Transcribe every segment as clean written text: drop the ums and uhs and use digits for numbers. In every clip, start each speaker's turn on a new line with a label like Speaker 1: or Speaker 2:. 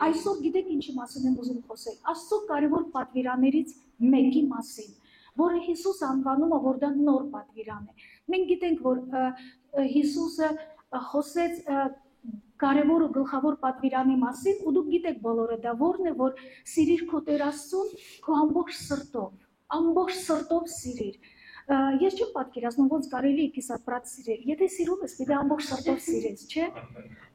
Speaker 1: Այսօր գիտեք ինչի մասին եմ ուզում խոսել։ Աստծո կարևոր պատվիրաներից մեկի մասին, որը Հիսուս անվանում է, որ դա նոր պատվիրան է։ Մենք գիտենք, որ Հիսուսը խոսեց կարևոր ու գլխավոր պատվիրանի մասին, ու դուք գիտեք բոլորը դա որն է, որ սիրիր քո Տեր Աստծուն քո ամբողջ սրտով սիրիր։ Ես չեմ պատկերացնում ոնց կարելի է կիսապրատ սիրել։ Եթե սիրում ես, պիտի ամբողջ սրտով սիրես, չէ՞։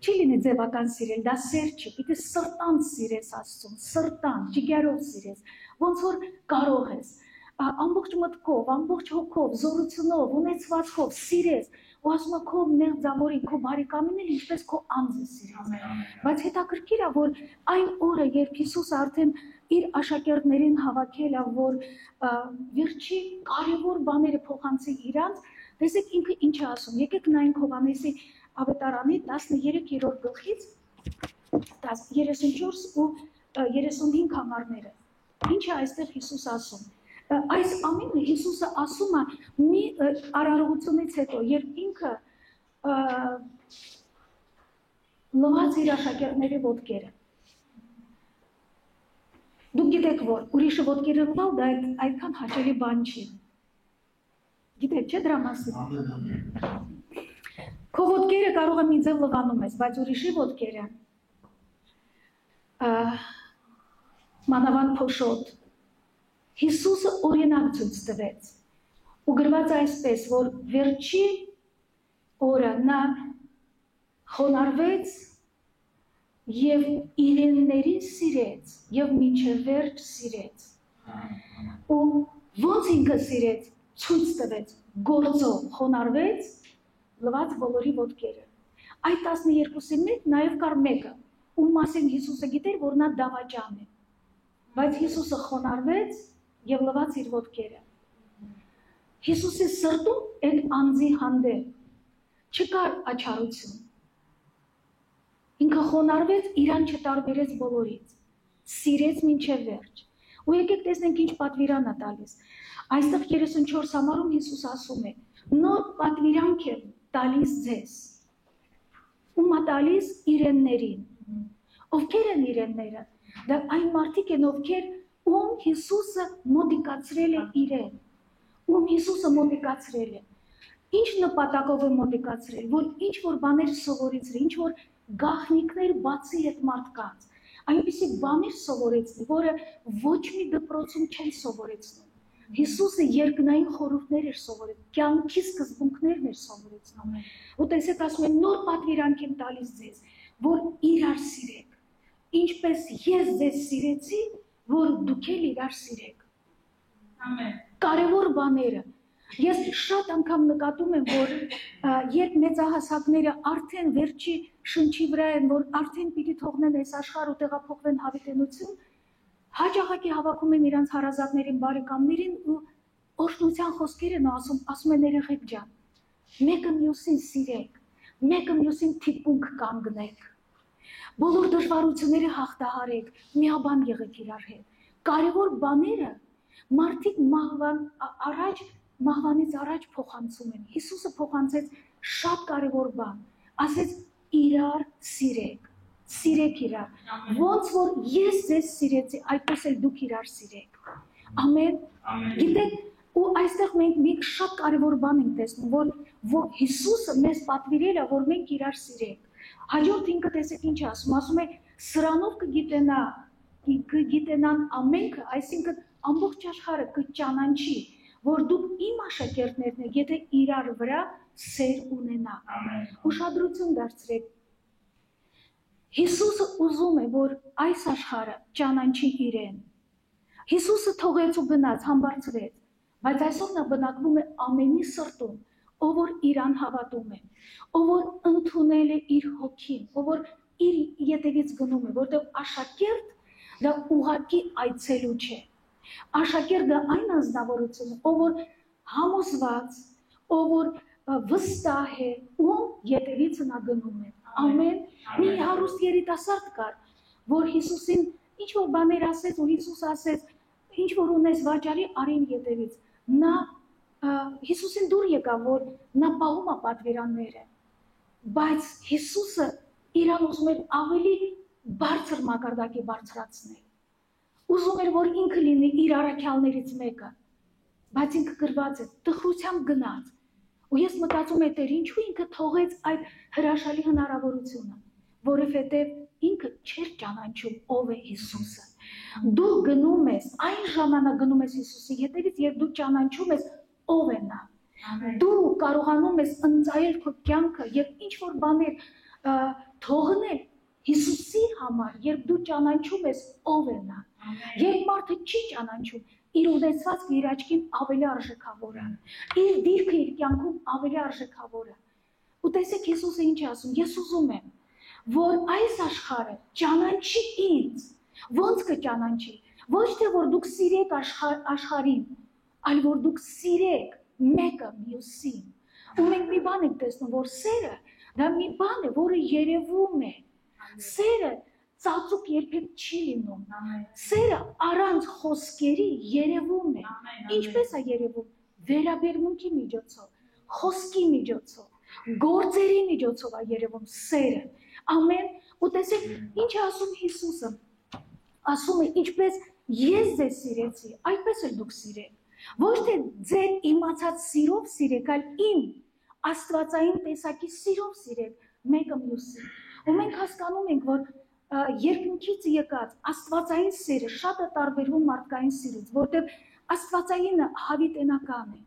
Speaker 1: Չի լինի ձևական սիրել, դա սեր չի, պիտի սրտանց սիրես Աստծուն, սրտանց, ջիգերով սիրես, ոնց որ կարող ես, ամբողջ մտքով, ամբողջ հոգով, զորությունով, ունեցվածքով սիրես, ու ասում է քո նեղձավորին, քո բարեկամին էլ ինչպես քո անձը սիրես։ Բայց հետաքրքիր է, որ այն օրը, երբ Հիսուսը արդեն իր աշակերտներին հավաքել է, որ վերջի կարևոր բաները փոխանցի իրանց, տեսեք ինքը ինչ է ասում։ Եկեք նայենք Հովհաննեսի ավետարանի 13-րդ գլխից 34 ու 35 համարները։ Ինչ է այստեղ Հիսուս ասում։ Այս ամենը Հիսուսը ասում է մի արարողությունից հետո, երբ ինքը լվաց իր աշակերտների ոտքերը։ Դուք գիտեք, որ ուրիշը ոտքերը լվալ, դա այդքան հաճելի բան չի։ Գիտեք, չէ՞ դրա մասին։ Քո ոտքերը կարող է մի ձև լվանում ես, բայց ուրիշի ոտքերը մանավանդ փոշոտ։ Հիսուսը օրինակ ցույց տվեց։ Ու գրված այսպես, որ վերջի օրը նա խոնարհվեց եւ իրեններին սիրեց եւ մինչեւ վերջ սիրեց։ Ու ոնց ինքը սիրեց, ցույց տվեց, գործով խոնարհվեց, լվաց բոլորի ոտքերը։ Այդ 12-ի մեջ նաեւ կար մեկը, ում մասին Հիսուսը գիտեր, որ նա դավաճան է։ Բայց Հիսուսը խոնարհվեց եւ լվաց իր ոտքերը։ Հիսուսի սրտում այդ անձի հանդեպ չկար աչարություն։ Ինքը խոնարհվեց, իրան չտարբերեց բոլորից, սիրեց մինչև վերջ։ Ու եկեք տեսնենք ինչ պատվիրան է տալիս։ Այստեղ 34 համարում Հիսուս ասում է. նոր պատվիրանք եմ տալիս ձեզ։ Ում է տալիս իրեններին։ Ովքեր են իրենները։ Դա այն մարդիկ են, ովքեր ում Հիսուսը մոտիկացրել է իրեն։ Ում Հիսուսը մոտիկացրել է։ Ինչ նպատակով է մոտիկացրել, որ ինչ որ բաներ սովորեցրի, ինչ որ գաղտնիքներ բացի այդ մարդկանց, այնպիսի բաներ սովորեցնի, որը ոչ մի դպրոցում չեն սովորեցնում։ Հիսուսը երկնային խորհուրդներ էր սովորեցնում, կյանքի սկզբունքներն էր սովորեցնում։ Ու տեսեք, ասում են, նոր պատվիրանք եմ տալիս ձեզ, որ իրար սիրեք, ինչպես ես ձեզ սիրեցի, որ դուք էլ իրար սիրեք։ Ամեն։ Կարևոր բաները։ Ես շատ անգամ նկատում եմ, որ երբ մեծահասակները արդեն վերջի շնչի վրա են, որ արդեն պիտի թողնեն այս աշխարհ ու տեղափոխվեն հավիտենություն, հաճախակի հավաքում են իրանց հարազատներին, բարեկամներին ու օրհնության խոսքեր են ասում են երեխեք ջան, մեկը մյուսին սիրեք, մեկը մյուսին թիկունք կանգնեք, բոլոր դժվարությունները հաղթահարեք, միաբան եղեք իրար հետ։ Կարևոր բաները մարդիկ մահվանից առաջ փոխանցում են։ Հիսուսը փոխանցեց շատ կարևոր բան, ասեց իրար սիրեք, սիրեք իրար, ոնց որ ես ձեզ սիրեցի, այդպես էլ դուք իրար սիրեք։ Ամեն։ Գիտեք, ու այստեղ մենք մի շատ կարևոր բան ենք տեսնում, որ Հիսուսը մեզ պատվիրել է, որ մենք իրար սիրենք։ Հաջորդ ինքը տեսեք ինչ ասում է, սրանով կգիտենան ամենքը, այսինքն ամբողջ աշխարհը կճանաչի, որ դուք իմ աշակերտներն եք, եթե իրար վրա սեր ունենաք։ Ուշադրություն դարձրեք։ Հիսուսը ուզում է, որ այս աշխարհը ճանաչի իրեն։ Հիսուսը թողեց ու գնաց, համբարձվեց, բայց այսօր նա բնակվում է ամենի սրտում, ով որ իրան հավատում է, ով որ ընդունել է իր հոգին, ով որ իր ետևից գնում է, որտեղ աշակերտ դա ուղղակի այցելու չէ։ Աշակերտ դա այն անձնավորություն, ով որ համոզված, ով որ վստահ է, ում ետևից նա գնում է։ Ամեն։ Մի հարուստ երիտասարդ կար, որ Հիսուսին ինչ որ բաներ ասեց ու Հիսուս ասեց, ինչ որ ունես վաճառի, արին ետևից։ Նա Հիսուսին դուր եկավ, որ նա պահում է պատվիրանները, բայց Հիսուսը իրան ուզում էր ավելի բարձր մակարդակի բարձրացնել։ Ուզում էր, որ ինքը լինի իր առաքյալներից մեկը, բայց ինքը գրված է տխրությամբ գնաց։ Ու ես մտածում եմ, Տեր, ինչու ինքը թողեց այդ հրաշալի հնարավորությունը, որովհետև ինքը չէր ճանաչում ով է Հիսուսը։ Դու գնում ես, այն ժամանակ գնում ես Հիսուսի հետևից, երբ դու ճանաչում ես ով է նա։ Դու կարողանում ես ընծայել քո կյանքը եւ ինչ որ բաներ թողնել Հիսուսի համար, երբ դու ճանաչում ես ով է նա։ Երբ մարդը չի ճանաչում, իր ունեցվածքը իր աչքին ավելի արժեքավոր է։ Իր դիրքը իր կյանքում ավելի արժեքավոր է։ Ու տեսեք Հիսուսը ինչ է ասում, ես ուզում եմ, որ այս աշխարհը ճանաչի ինձ։ Ոնց կճանաչի։ Ոչ թե որ դուք սիրեք աշխարհին, այլ որ դուք սիրեք մեկը մյուսին։ Ու մենք մի բան ենք տեսնում, որ սերը դա մի բան է, որը երևում է։ Սերը ծածուկ երբեք չի լինում։ Սերը առանց խոսքերի երևում է։ Ինչպես է երևում։ Վերաբերմունքի միջոցով, խոսքի միջոցով, գործերի միջոցով է երևում սերը։ Ամեն, ու տեսեք, ինչ է ասում Հիսուսը։ Ասում է, ինչպես ես ձեզ սիրեցի, այդպես էլ դուք սիրեք։ Ոչ թե ձեր իմացած սիրով սիրեք, այլ իմ աստվածային տեսակի սիրով սիրեք մեկը մյուսին։ Ու մենք հասկանում ենք, որ երկնքից եկած աստվածային սերը շատ է տարբերվում մարդկային սիրուց, որտեղ աստվածայինը հավիտենական է։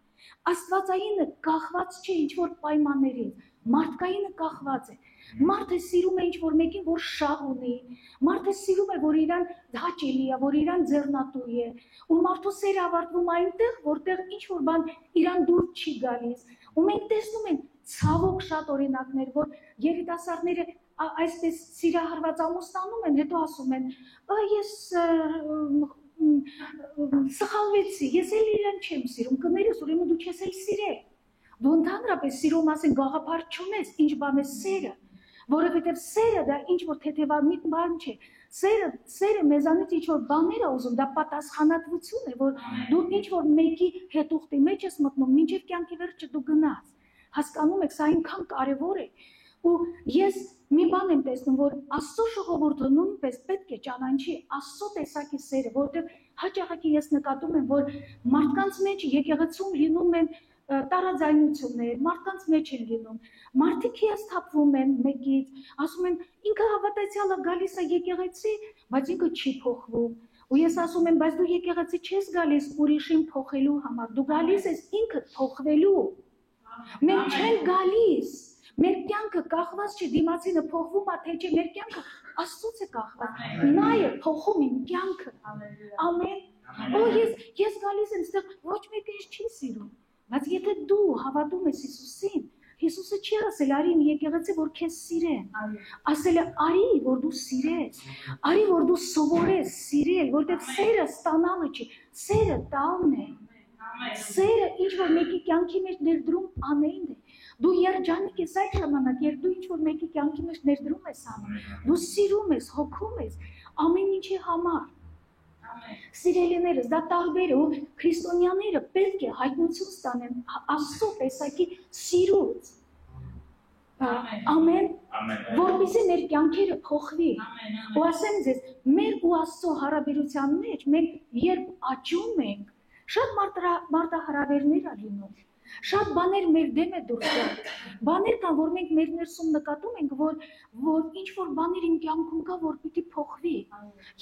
Speaker 1: Աստվածայինը կախված չէ ինչ-որ պայմաններից, մարդկայինը կախված է։ Մարդը սիրում է ինչ-որ մեկին, որ շահ ունի, մարդը սիրում է, որ իրան հաճելի է, որ իրան ձեռնատու է, ու մարդու սերը ավարտվում այնտեղ, որտեղ ինչ-որ բան իրան դուր չի գալիս։ Ու մենք տեսնում ենք ցավոք շատ օրինակներ, որ երիտասարդները այսպես սիրահարված ամուսնանում են, հետո ասում են, ես սխալվեցի, ես էլ իրան չեմ սիրում, կներես, ուրեմն դու չես էլ սիրել։ Դու ընդհանրապես սիրո մասին գաղափար չունես, ինչ բան է սերը, որովհետև սերը դա ինչ որ թեթևամիտ բան չէ։ Սերը մեզանից ինչ որ բաներ է ուզում, դա պատասխանատվություն է, որ դու ինչ որ մեկի հետուղտի մեջ ես մտնում, մինչև կյանքի վերջը դու գնաս։ Հասկանում եք, սա այնքան կարևոր է։ Ու ես մի բան եմ տեսնում, որ Աստծո ժողովուրդը նույնպես պետք է ճանաչի Աստծո տեսակի սերը, որովհետև հաճախակի ես նկատում եմ, որ մարդկանց մեջ եկեղեցում լինում են տարաձայնություններ, մարդկանց մեջ են լինում, մարդիկ հիասթափվում են մեկից, ասում են ինքը հավատացյալը գալիս է եկեղեցի, բայց ինքը չի փոխվում։ Ու ես ասում եմ, բայց դու եկեղեցի չես գալիս ուրիշին փոխելու համար, դու գալիս ես ինքդ փոխվելու։ Մենք չենք գալիս, մեր կյանքը կախված չի դիմացինը փոխվում է թե չէ, մեր կյանքը Աստծուց է կախված, նա է փոխում իմ կյանքը։ Ամեն։ Ու ես գալիս եմ ստեղ, ոչ մեկը ինձ չի սիրում, բայց եթե դու հավատում ես Հիսուսին, Հիսուսը չի ասել արի իմ եկեղեցի, որ քեզ սիրեն, ասել է արի, որ դու սիրես, արի, որ դու սովորես սիրել, որտեղ սերը ստանալը չի, սերը տալն է։ Սերը ինչ որ մեկի կյանքի մեջ ներդրում անելն է։ Դու երջանիկ ես այդ ժամանակ, երբ դու ինչ որ մեկի կյանքի մեջ ներդրում ես անում, դու սիրում ես, հոգում ես ամեն ինչի համար։ Սիրելիներս, դա տարբեր է, ու քրիստոնյաները պետք է հայտնություն ստանեն Աստծո տեսակի սիրուց։ Ամեն, որպեսզի մեր կյանքերը փոխվի։ Ու ասեմ ձեզ, մեր ու Աստծո հարաբերության մեջ մենք երբ աճում ենք, շատ մարտահրավերներ ա լինում, շատ բաներ մեր դեմ է դուրս գալիս, բաներ կան, որ մենք մեր ներսում նկատում ենք, որ ինչ-որ բաներ իմ կյանքում կա, որ պիտի փոխվի։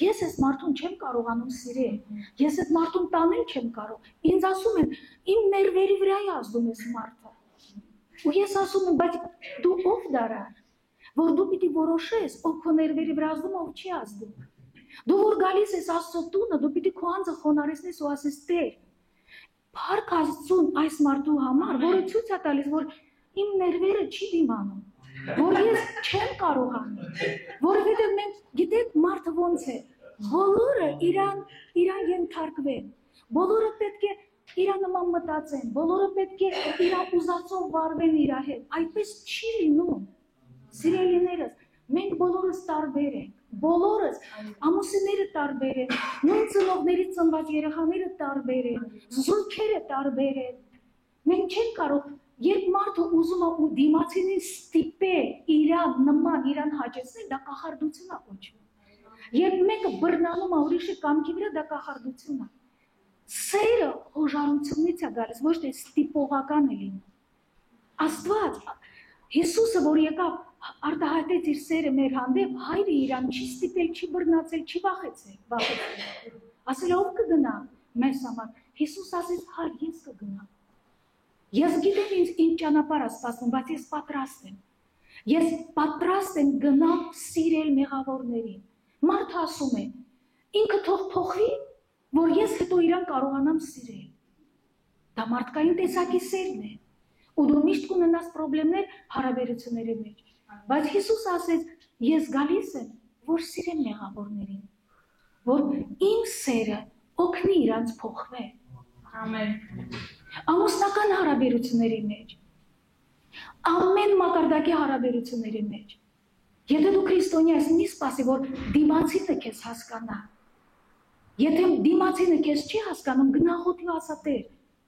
Speaker 1: Ես այս մարդուն չեմ կարողանում սիրել, ես այդ մարդուն տանել չեմ կարող, ինձ ասում են, իմ ներվերի վրա է ազդում այս մարդը։ Ու ես ասում եմ, բայց դու ով դարար, որ դու պիտի որոշես, ով քո ներվերի վրա ազդում, ով չի ազդում։ Դու որ գալիս ես Աստծո տունը, դու պիտի քո անձը խոնարհեցնես ու ասես Տեր, փառք Աստծուն այս մարդու համար, որը ցույց է տալիս, որ իմ ներվերը չի դիմանում, որ ես չեմ կարողանում, որովհետև մենք գիտեք մարդը ոնց է, բոլորը իրան ենթարկվեն, բոլորը պետք է իրա նման մտածեն, բոլորը պետք է իրա ուզածով վարվեն իրա հետ, այդպես չի լինում, սիրելիներս, մենք բոլորս տարբեր ենք, բոլորս ամուսինները տարբեր են, նույն ծնողներից ծնված երեխաները տարբեր են, զույգերը տարբեր են, մենք չենք կարող, երբ մարդը ուզում է ու դիմացինին ստիպել իրան նման, իրան հաճեցնել, դա կախարդություն է կոչվում, Երբ մեկը բռնանում է ուրիշի կամքի վրա, դա կախարդություն է։ Սերը հոժարությունից է գալիս, ոչ թե ստիպողական է լինում։ Աստված, Հիսուսը, որ եկավ արտահայտեց իր սերը մեր հանդեպ, հայրը իրան չի ստիպել, չի բռնացել, չի վախեցել։ Ասել ով կգնա մեզ համար։ Հիսուս ասեց, հայր, ես կգնամ։ Ես գիտեմ ինձ ինչ ճանապարհ է սպասում, բայց ես պատրաստ եմ։ Ես պատրաստ եմ գնալ սիրել մեղավորներին։ Մարդը ասում է, ինքը թող փոխվի, որ ես հետո իրան կարողանամ սիրել։ Դա մարդկային տեսակի սերն է։ Ու դու միշտ կունենաս խնդիրներ հարաբերությունների մեջ։ Բայց Հիսուս ասեց, ես գալիս եմ, որ սիրեմ մեղավորներին, որ իմ սերը օգնի իրանց փոխվել։ Ամեն։ Ամուսնական հարաբերությունների մեջ, ամեն մակարդակի հարաբերությունների մեջ, եթե դու քրիստոնյա ես, մի սպասի, որ դիմացինը քեզ հասկանա։ Եթե դիմացինը քեզ չի հասկանում, գնա հոթի ասա Տեր,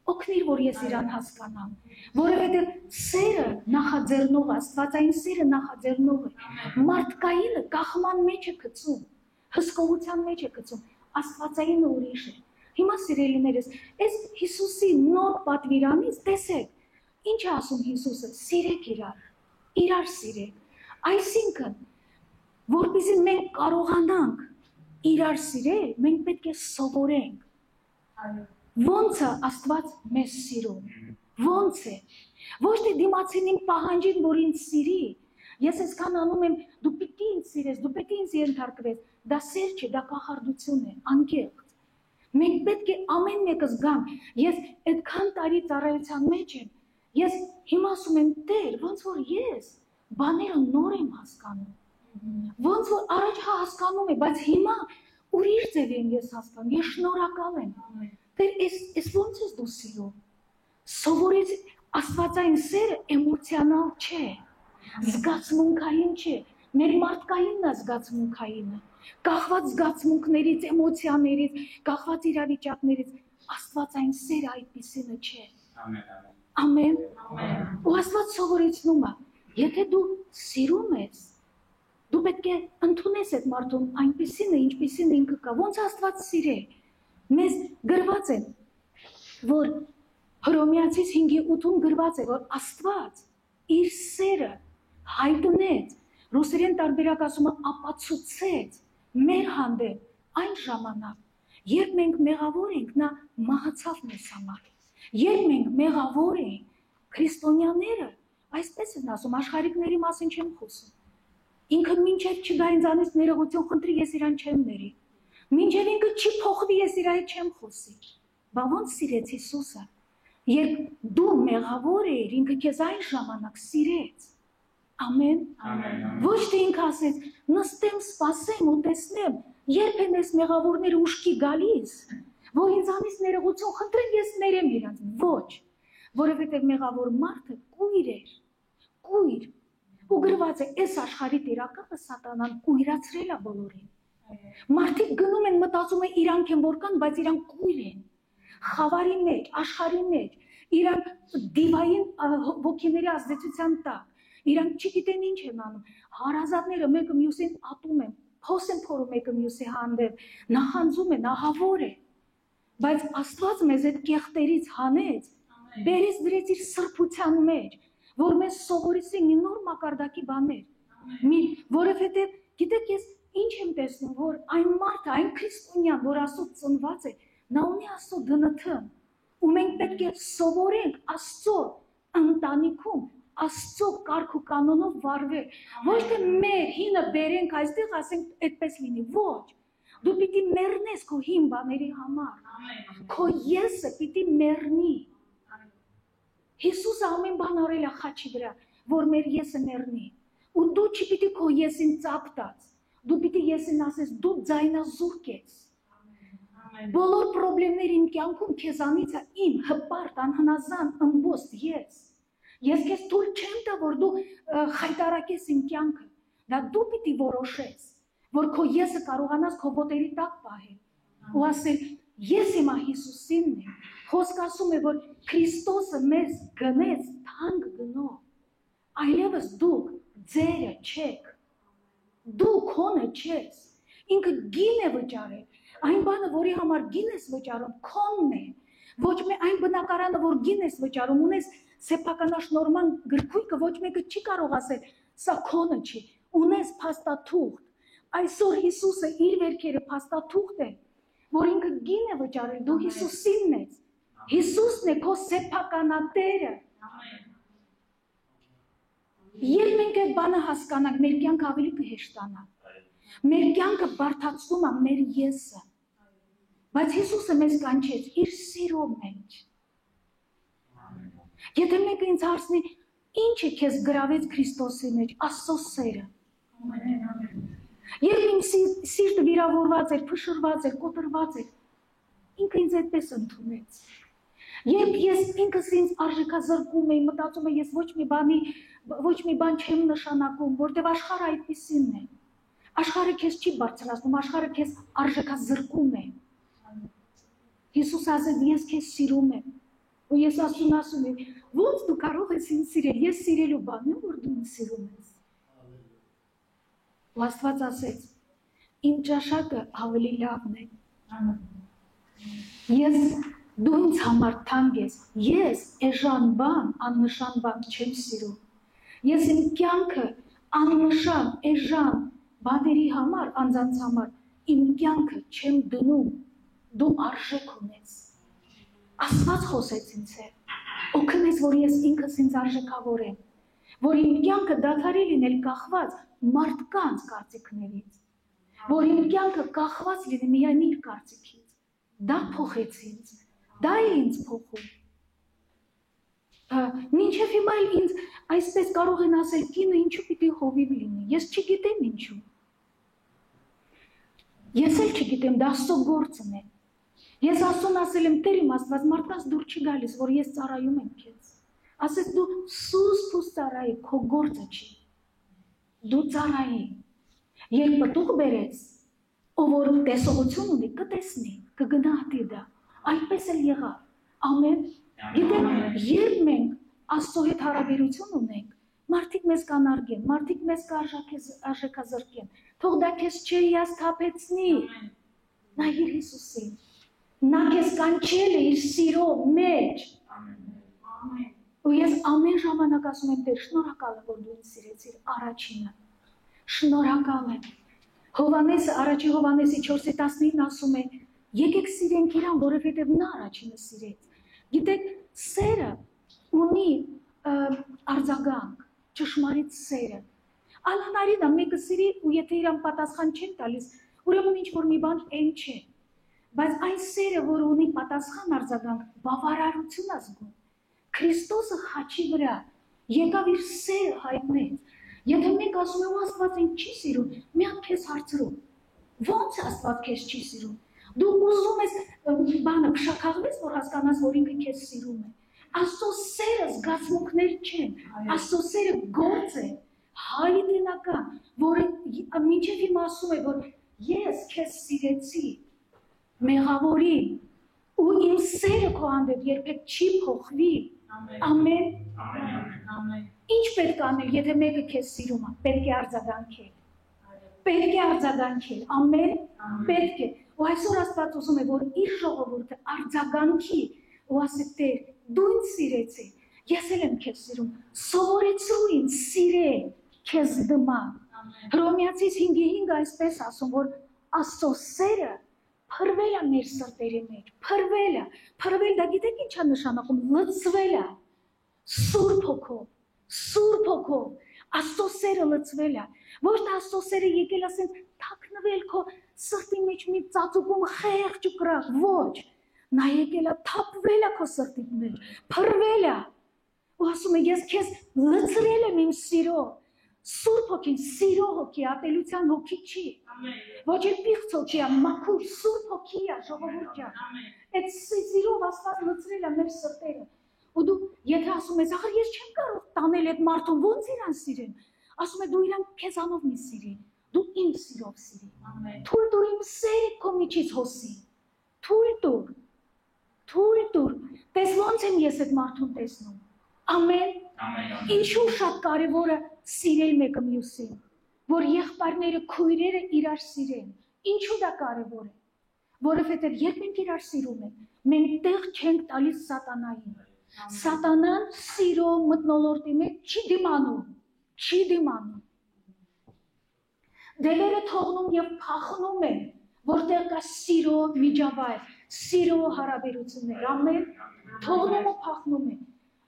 Speaker 1: օգնիր, որ ես իրան հասկանամ, որովհետև սերը նախաձեռնող, աստվածային սերը նախաձեռնող է, մարդկայինը կախման մեջ է գցում, հսկողության մեջ է գցում, աստվածայինը ուրիշ է։ Հիմա սիրելիներս, այս Հիսուսի նոր պատվիրանից տեսեք, ինչ է ասում Հիսուսը, սիրեք իրար սիրեք, այսինքն, որպեսզի մենք կարողանանք իրար սիրել, մենք պետք է սովորենք։ Ոնց է Աստված մեզ սիրում, ոնց է, ոչ թե դիմացինին պահանջին, որ ինձ սիրի, ես այսքան անում եմ, դու պիտի ինձ սիրես, դու պիտի ինձ ենթարկվես, դա սեր չէ, դա կախարդություն է, անկեղծ։ Մենք պետք է ամեն մեկս գանք, ես այդքան տարի ծառայության մեջ եմ, ես հիմա ասում եմ Տեր, ոնց որ ես բաները նոր եմ հասկանում, ոնց որ առաջ հասկանում եմ, բայց հիմա ուրիշ ձև եմ ես հասկանում, ես շնորհակալ եմ։ Տեր, ես ոնց ես դու սիրում։ Սովորից աստվածային սերը էմոցիոնալ չէ, զգացմունքային չէ, մեր մարդկայինն է զգացմունքայինը, կախված զգացմունքներից, էմոցիաներից, կախված իրավիճակներից, աստվածային սերը այդպիսինը չէ։ Ամեն։ Ու Աստված սովորեցնում է, եթե դու սիրում ես, դու պետք է ընդունես այդ մարդուն այնպիսինը, ինչպիսին ինքը կա, ոնց Աստված սիրել։ Մեզ գրված է, որ Հռոմեացիս 5:8-ում գրված է, որ Աստված իր սերը հայտնեց, ռուսերեն տարբերակ ասում է ապացուցեց մեր հանդեպ այն ժամանակ, երբ մենք մեղավոր ենք, նա մահացավ մեզ համար։ Երբ մենք մեղավոր ենք, քրիստոնյաները, այսպես են ասում, աշխարհիկների մասին չեմ խոսում։ Ինքը մինչև չգա ինձանից ներողություն խնդրի, ես իրան չեմ ների։ Մինչև ինքը չի փոխվի, ես իր հետ չեմ խոսի։ Բա ոնց սիրեց Հիսուսը։ Երբ դու մեղավոր էիր, ինքը քեզ այն ժամանակ սիրեց։ Ամեն։ Ոչ թե ինքը ասեց, նստեմ, սպասեմ ու տեսնեմ, երբ են այս մեղավորները ուշքի գալիս, որ ինձանից ներողություն խնդրեն, ես ներեմ իրանց։ Ոչ, որովհետև մեղավոր մարդը կույր էր, կույր։ Ու գրված է, այս աշխարհի տիրակալը սատանան կույրացրել է բոլորին։ Մարդիկ գնում են, մտածում են իրանք են որ կան, բայց իրանք կույր են։ Խավարի մեջ, աշխարհի մեջ, իրանք դիվային ոգիների ազդեցության տակ, իրանք չգիտեն ինչ են անում։ Հարազատները մեկը մյուսին ատում են, փոս են փորում մեկը մյուսի հանդեպ, նախանձում են, ահավոր է։ Բայց Աստված մեզ այդ կեղտերից հանեց, բերեց դրեց իր սրբության մեջ, որ մեզ սովորեցի մի նոր մակարդակի բաներ, որովհետև գիտեք ես ինչ եմ տեսնում, որ այն մարդը, այն քրիստոնյան, որ Աստծո ծնված է, նա ունի Աստծո դնթ, ու մենք պետք է սովորենք Աստծո ընտանիքում, Աստծո կարգ ու կանոնով վարվել, ոչ թե մեր հինը բերենք այստեղ, ասենք այդպես լինի, ոչ, դու պիտի մեռնես քո հին բաների համար, քո եսը պիտի մեռնի։ Հիսուսը ամեն բան արել է խաչի վրա, որ մեր եսը մեռնի, ու դու չպիտի քո եսին ծապտած, դու պիտի եսին ասես, դու ձայնազուրկ ես։ Բոլոր պրոբլեմներ իմ կյանքում քեզանից է իմ հպարտ, անհնազան, ըմբոստ ես։ Ես քեզ թույլ չեմ տա, որ դու խայտարակես իմ կյանքը, դա դու պիտի որոշես, որ քո եսը կարողանաս քո ոտերի տակ պահել ու ասել, ես հիմա Հիսուսինն եմ, խոսք ասում է, որ Քրիստոսը մեզ գնեց թանկ գնով, այլևս դուք ձերը չեք, դու քոնը չես, Ինքը գին է վճարել։ Այն բանը, որի համար գին ես վճարում, քոնն է։ Ոչ մի այն բնակարանը, որ գին ես վճարում, ունես սեփականաշնորհման գրքույկը, ոչ մեկը չի կարող ասել, սա քոնը չի։ Ունես փաստաթուղթ։ Այսօր Հիսուսը իր վերքերը փաստաթուղթ է, որ ինքը գին է վճարել, դու Հիսուսինն ես։ Հիսուսն է քո սեփականատերը։ Երբ մենք այդ բանը հասկանանք, մեր կյանքը ավելի կհեշտանա։ Մեր կյանքը բարդացնում է մեր եսը։ Բայց Հիսուսը մեզ կանչեց իր սիրո մեջ։ Եթե մեկը ինձ հարցնի, ինչ է քեզ գրավեց Քրիստոսի մեջ, Աստծո սերը։ Երբ իմ սիրտը վիրավորված էր, փշրված էր, կոտրված էր, ինքը ինձ այդպես ընդունեց։ Երբ ես ինքս ինձ արժեքազրկում էի, մտածում եմ, ես ոչ մի բան չեմ նշանակում, որտեղ աշխարհը այդպիսինն է։ Աշխարհը քեզ չի բարձրացնում, աշխարհը քեզ արժեքազրկում է։ Հիսուսը ասել, ես քեզ սիրում եմ։ Ու ես ասում եմ, ո՞նց դու կարող ես ինձ սիրել, ես սիրելու բանն եմ, որ դու ինձ սիրում ես։ Ու Աստված ասեց, իմ ճաշակը ավելի լավն է։ Դու ինձ համար թանկ ես, ես էժան բան, աննշան բան չեմ սիրում։ Ես իմ կյանքը աննշան, էժան բաների համար, անձանց համար, իմ կյանքը չեմ դնում, դու արժեք ունես։ Աստված խոսեց ինձ հետ, օգնեց, որ ես ինքս ինձ արժեքավորեմ, որ իմ կյանքը դադարի լինել կախված մարդկանց կարծիքներից, որ իմ կյանքը կախված լինի միայն իր կարծիքից, դա փոխեց ինձ, դա է ինձ փոխում։ Մինչև հիմա էլ ինձ այսպես կարող են ասել, կինը ինչու պիտի հովիվ լինի, ես չգիտեմ ինչու։ Ես էլ չգիտեմ, դա Աստծո գործն է։ Ես Աստծուն ասել եմ, Տեր իմ Աստված, մարդկանց դուր չի գալիս, որ ես ծառայում եմ քեզ։ Ասես դու սուս ծառայի, քո գործը չի։ Դու ծառայի։ Երբ պտուղ բերես, ով որ տեսողություն ունի, կտեսնի, կգնահատի դա։ Այդպես էլ եղավ։ Ամեն։ Գիտեք, երբ մենք Աստծո հետ հարաբերություն ունենք, մարդիկ մեզ կանարգեն, մարդիկ մեզ կարժեքազրկեն, թող դա քեզ չհիասթափեցնի։ Նայիր Հիսուսին։ Նա քեզ կանչել է իր սիրո մեջ։ Ու ես ամեն ժամանակ ասում եմ, Տեր, շնորհակալ եմ, որ դու ինձ սիրեցիր առաջինը։ Շնորհակալ եմ։ Հովհաննեսը, առաջի Հովհաննեսի 4:19 ասում է, եկեք սիրենք իրան, որովհետև նա առաջինը սիրեց։ Գիտեք, սերը ունի արձագանք, ճշմարիտ սերը։ Անհնարին է մեկը սիրի ու եթե իրան պատասխան չեն տալիս, ուրեմն ինչ որ մի բան այն չէ։ Բայց այն սերը, որ ունի պատասխան արձագանք, բավարարություն է զգում։ Քրիստոսը խաչի վրա եկավ իր սերը հայտնեց։ Եթե մենք ասում ենք Աստված ինձ չի սիրում, մի հատ քեզ հարցրու։ Ո՞նց Աստված քեզ չի սիրում։ Դու ուզում ես բանը փշաքաղվես, որ հասկանաս, որ ինքը քեզ սիրում է։ Աստծո սերը զգացմունքներ չեն, Աստծո սերը գործ է, հայտնական, որը մինչև հիմա ասում է, որ ես քեզ սիրեցի, մեղավորի, ու իմ սերը քո հանդեպ երբեք չի փոխվի։ Ամեն։ Ինչ պետք է անել, եթե մեկը քեզ սիրում է, պետք է արձագանքել։ Պետք է արձագանքել, ամեն, պետք է։ Ու այսօր Աստված ուզում է, որ իր ժողովուրդը արձագանքի ու ասի, Տեր, դու ինձ սիրեցի, ես էլ եմ քեզ սիրում, սովորեցրու ինձ սիրել քեզ դման։ Հռոմեացիս 5:5 այսպես ասում, որ Աստծո սերը փրվել է մեր սրտերի մեջ, փրվել է, դա գիտեք ինչ է նշանակում, լցվել է, Սուրբ Հոգով, Աստծո սերը լցվել է, ոչ թե Աստծո սերը եկել ասեն թաքնվել քո սրտի մեջ մի ծածուկում խեղճ ու կրակ, ոչ, նա եկել է թափվել է քո սրտի մեջ, փրվել է, ու ասում է ես քեզ լցրել եմ իմ սիրով, Սուրբ Հոգին, սիրո հոգի, ատելության հոգի չի, ոչ էլ պիղծ հոգի է, մաքուր, Սուրբ Հոգի է, ժողովուրդ ջան, այդ սիրով Աստված լցրել է մեր սրտերը, ու դու եթե ասում ես, ախր ես չեմ կարող տանել այդ մարդուն, ոնց իրան սիրեմ, ասում է դու իրան քեզանով մի սիրի, դու իմ սիրով սիրի, թույլ տուր իմ սերը քո միջից հոսի, թույլ տուր, տես ոնց եմ ես այդ մարդուն տեսնում, ամեն, ինչու շատ կարևոր է սիրել մեկը մյուսին, որ եղբայրները, քույրերը իրար սիրեն, Ինչու դա կարևոր է։ Որովհետև երբ մենք իրար սիրում ենք, մենք տեղ չենք տալիս սատանային։ Սատանան սիրո մթնոլորտի մեջ չի դիմանում։ Դևերը թողնում եւ փախնում են, որտեղ կա սիրո միջավայր, սիրո հարաբերություններ, ամեն, թողնում ու փախնում են։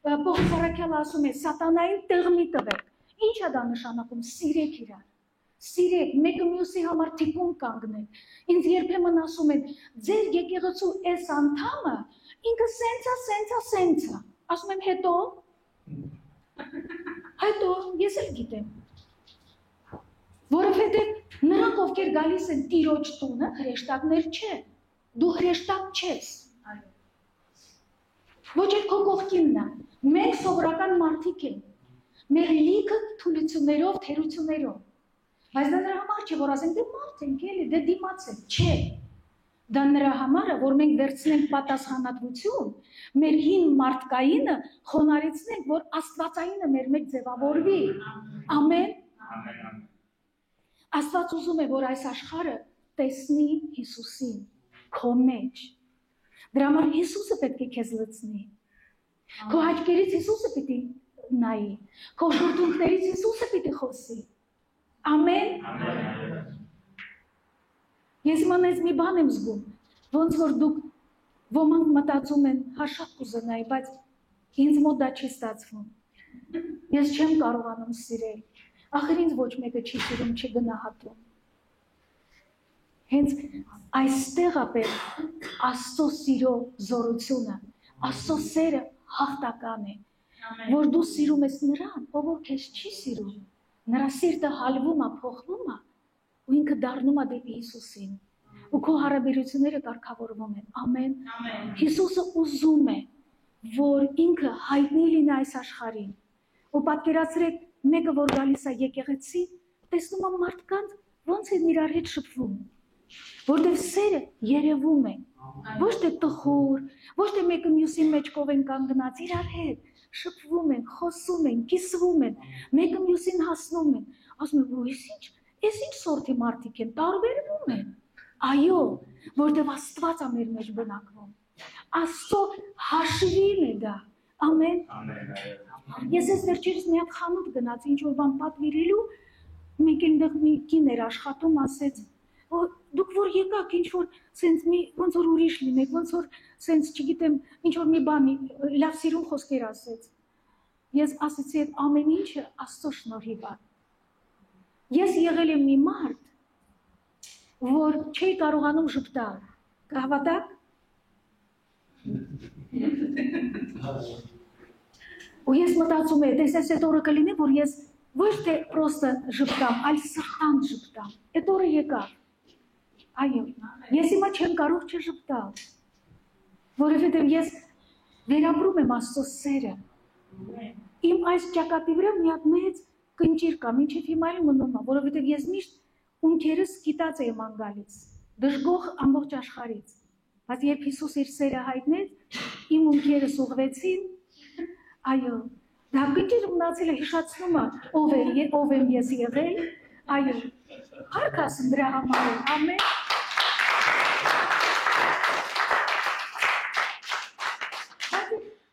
Speaker 1: Պողոս առաքյալը ասում է, սատանային տեղ մի տվեք։ Ինչ է դա նշանակում, սիրեք իրար, սիրեք, մեկը մյուսի համար թիկուն կանգնել։ Ինձ երբեմն ասում են, ձեր եկեղեցու այս անդամը, ինքը սենցա, ասում եմ հետո, ես էլ գիտեմ, որովհետև նրանք ովքեր գալիս են տիրոջ տունը, հրեշտակներ չէ, դու հրեշտակ չես, ոչ էլ քո կողքինն է, մենք սովորական մարդիկ ենք, մեր լիքը թուլություններով, թերություններով, բայց դա նրա համար չէ, որ ասենք դե մարդ ենք էլի, դե դիմաց ենք, չէ, դա նրա համար է, որ մենք վերցնենք պատասխանատվություն, մեր հին մարդկայինը խոնարհեցնենք, որ աստվածայինը մեր մեջ ձևավորվի, ամեն, Աստված ուզում է, որ այս աշխարհը տեսնի Հիսուսին, քո մեջ, դրա համար Հիսուսը պետք է քեզ լցնի, քո աչքերից Հիսուսը պիտի նայի, քո շուրթունքներից Հիսուսը պիտի խոսի, ամեն, ես մանես մի բան եմ զգում, ոնց որ դուք ոմանք մտածում են, շատ կուզենայի, բայց ինձ մոտ դա չի ստացվում, ես չեմ կարողանում սիրել, ախր ինձ ոչ մեկը չի սիրում, չի գնահատում, հենց այստեղ է պետք Աստծո սիրո զորությունը, Աստծո սերը հաղթական է, որ դու սիրում ես նրան, ով որ քեզ չի սիրում, նրա սիրտը հալվում է, փոխվում է, ու ինքը դառնում է դեպի Հիսուսին, ու քո հարաբերությունները կարգավորվում են, ամեն, Հիսուսը ուզում է, որ ինքը հայտնի լինի այս աշխարհին, ու պատկերացրեք, մեկը որ գալիս է եկեղեցի, տեսնում է մարդկանց, ոնց են իրար հետ շփվում, որտեղ սերը երևում է, ոչ թե տխուր, ոչ թե մեկը մյուսի մեջ կով են կանգնած, իրար հետ շփվում են, խոսում են, կիսվում են, մեկը մյուսին հասնում են, ասում են, այս ինչ սորտի մարդիկ են, տարբերվում են, այո, որտեղ Աստված է մեր մեջ բնակվում, Աստծո հաշվին է դա, ամեն, ես ես վերջերս մի հատ խանութ գնաց, ինչ-որ բան պատվիրելու, մեկ այնտեղ մի կին էր աշխատում, ասեց, դուք որ եկաք, ինչ-որ սենց մի, ոնց որ ուրիշ լինեք, ոնց որ սենց, չգիտեմ, ինչ-որ մի բանի, լավ սիրուն խոսքեր ասեց, ես ասեցի այդ ամեն ինչը Աստծո շնորհիվ է, ես եղել եմ մի մարդ, որ չէի կարողանում ժպտալ, կհավատաք, ու ես մտածում եմ, տեսես այդ օրը կլինի, որ ես ոչ թե պրոստը ժպտամ, այլ սրտանց ժպտամ, այդ օրը եկավ, այո, ես հիմա չեմ կարող չժպտալ, որովհետև ես վերապրում եմ Աստծո սերը, իմ այս ճակատի վրա մի հատ մեծ կնճիր կա, մինչև հիմա էլ մնում է, որովհետև ես միշտ ունքերս կիտած եմ անգալից, դժգոհ ամբողջ աշխարհից, բայց երբ Հիսուս իր սերը հայտնեց, իմ ունքերս ուղղվեցին, այո, դա կնճիրը մնացել է հիշացնում է, ով եմ ես եղել, այո, հարկ ասում դրա համար, ամեն,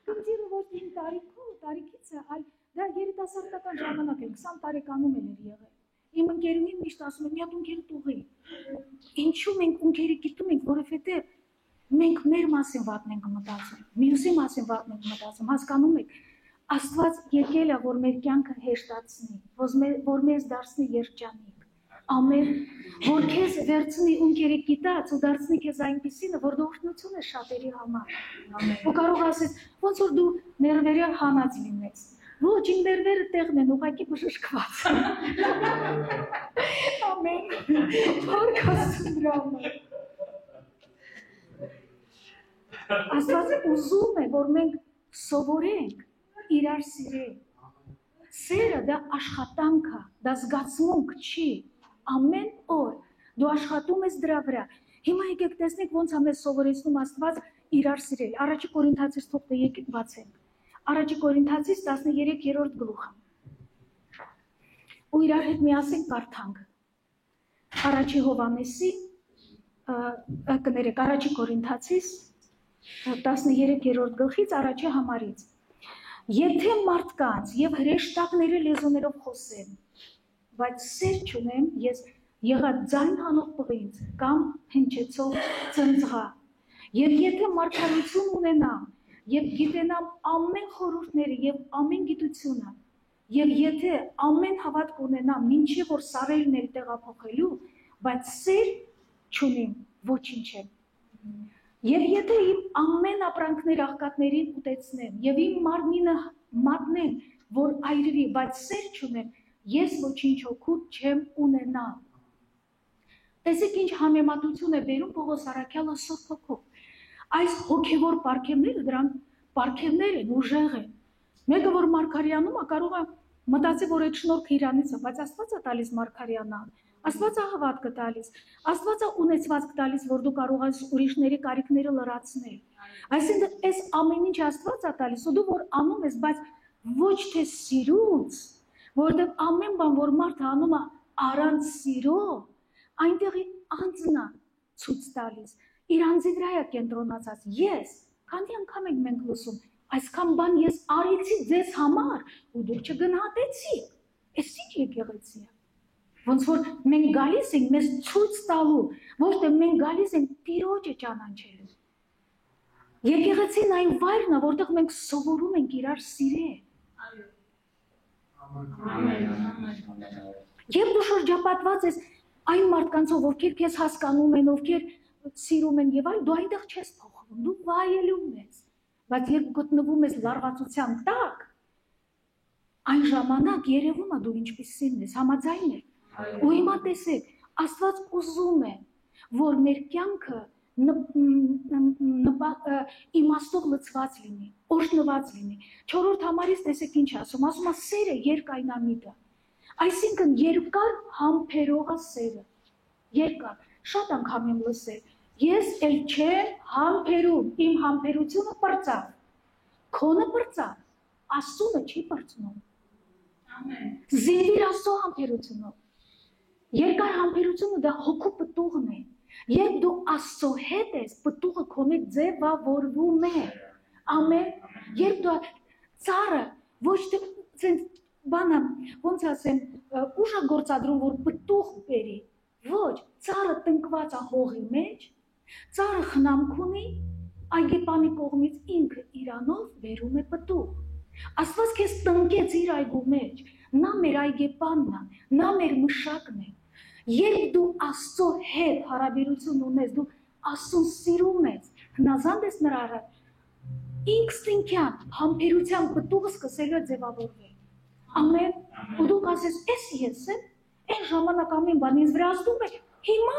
Speaker 1: կնճիրը ոչ իմ տարիքից է, այլ դա երիտասարդական ժամանակ է, 20 տարեկանում էլ էր եղել, իմ ընկերուհին միշտ ասում է, մի հատ ունքերը տուղի, ինչու մենք ունքերը կիտում ենք, որովհետև մենք մեր մասին վատն ենք մտածում, մյուսի մասին վատն ենք մտածում, հասկանում եք, Աստված եկել է, որ մեր կյանքը հեշտացնի, որ մեզ դարձնի երջանիկ, ամեն, որ քեզ վերցնի ունքերը կիտած ու դարձնի քեզ այնպիսինը, որ դու օրհնություն ես շատերի համար, ու կարող ասես, ոնց որ դու ներվերը հանած լինես, ոչ, իմ ներվերը տեղն են, ուղղակի բժշկված, ամեն, հարկ ասում դրա համար, Աստված ուզում է, որ մենք սովորենք իրար սիրել, սերը դա աշխատանք է, դա զգացմունք չի, ամեն օր դու աշխատում ես դրա վրա, հիմա եկեք տեսնեք ոնց է մեզ սովորեցնում Աստված իրար սիրել, առաջի Կորինթացիս թողտը եկեք բացենք, առաջի Կորինթացիս 13-րդ գլուխը, ու իրար հետ միասին կարդանք, առաջի Հովհաննեսի կներեք առաջի Կորինթացիս 13-րդ գլխից առաջի համարից։ Եթե մարդկանց եւ հրեշտակների լեզուներով խոսեմ, բայց սեր չունեմ, ես եղած ձայն հանող պղինձ կամ հնչեցող ծնծղա, եւ եթե մարգարություն ունենամ, եւ գիտենամ ամեն խորհուրդները եւ ամեն գիտությունը, եւ եթե ամեն հավատք ունենամ, ինչի որ սարերն էլ տեղափոխելու, բայց սեր չունեմ, ոչինչ եմ։ Եվ եթե իմ ամեն ապրանքներ աղքատներին ուտեցնեմ, եւ իմ մարմինը մատնեմ, որ այրվի, բայց սեր չունեմ, ես ոչինչ օգուտ չեմ ունենա։ Տեսեք ինչ համեմատություն է բերում Պողոս առաքյալը Սուրբ Հոգով։ Այս հոգևոր պարգևները դրանք պարգևներ են, ուժեղ են։ Մեկը որ Մարգարյանում է, կարող է մտածի, որ այդ շնորհքը իրանից է, բայց Աստված է տալիս Մարգարյանան։ Աստված է հավատքը տալիս, Աստված է ունեցվածք տալիս, որ դու կարող ես ուրիշների կարիքները լրացնել։ Այսինքն այս ամեն ինչ Աստված է տալիս, ու դու որ անում ես, բայց ոչ թե սիրուց, որտեղ ամեն բան, որ մարդը անում է առանց սիրո, այնտեղի անձն է ցույց տալիս, իր անձի վրա է կենտրոնացած։ Ես, քանի անգամ ենք մենք լսում, այսքան բան ես արեցի ձեզ համար, ու դուք չգնահատեցիք։ Էս ինչ եկեղեցի է։ Ոնց որ մենք գալիս ենք մեզ ցույց տալու, ոչ թե մենք գալիս ենք Տիրոջը ճանաչելու։ Եկեղեցին այն վայրն է, որտեղ մենք սովորում ենք իրար սիրել։ Եվ դու շրջապատված ես այն մարդկանցով, ովքեր քեզ հասկանում են, ովքեր սիրում են եւ այլ, դու այնտեղ չես փոխվում, դու վայելում ես։ Բայց երբ գտնվում ես լարվածության տակ, այն ժամանակ երևում է դու ինչպիսին ես, համաձայն եք։ Ու հիմա տեսեք, Աստված ուզում է, որ մեր կյանքը իմաստով լցված լինի, օրհնված լինի։ 4-րդ համարից տեսեք ինչ ասում, ասում է սերը երկայնամիտ է։ Այսինքն երկար համբերող է սերը։ Երկար, շատ անգամ եմ լսել, ես էլ չեմ համբերում, իմ համբերությունը պրծավ, քոնը պրծավ, Աստծունը չի պրծնում։ Զինվիր Աստծո համբերությունով։ Երկար համբերությունը դա հոգու պտուղն է։ Երբ դու Աստծո հետ ես, պտուղը քոնի ձևավորվում է։ Ամեն։ Երբ դու ծառը ոչ թե ցենց բանը, ոնց ասեմ, ուժը գործադրում, որ պտուղ բերի։ Ոչ, ծառը տնկված է հողի մեջ, ծառը խնամք ունի, այգեպանի կողմից ինքը իրանով բերում է պտուղ։ Աստված քեզ տնկեց իր այգու մեջ, նա մեր այգեպանն է, նա մեր մշակն է։ Երբ դու Աստծո հետ հարաբերություն ունես, դու Աստծուն սիրում ես, հնազանդ ես նրա առաջ, ինքնին համբերության պտուղը սկսելու է ձևավորվել։ Ամեն, ու դու կասես, էս ես եմ, այն ժամանակ ամեն բան ինձ վրա ազդում է, հիմա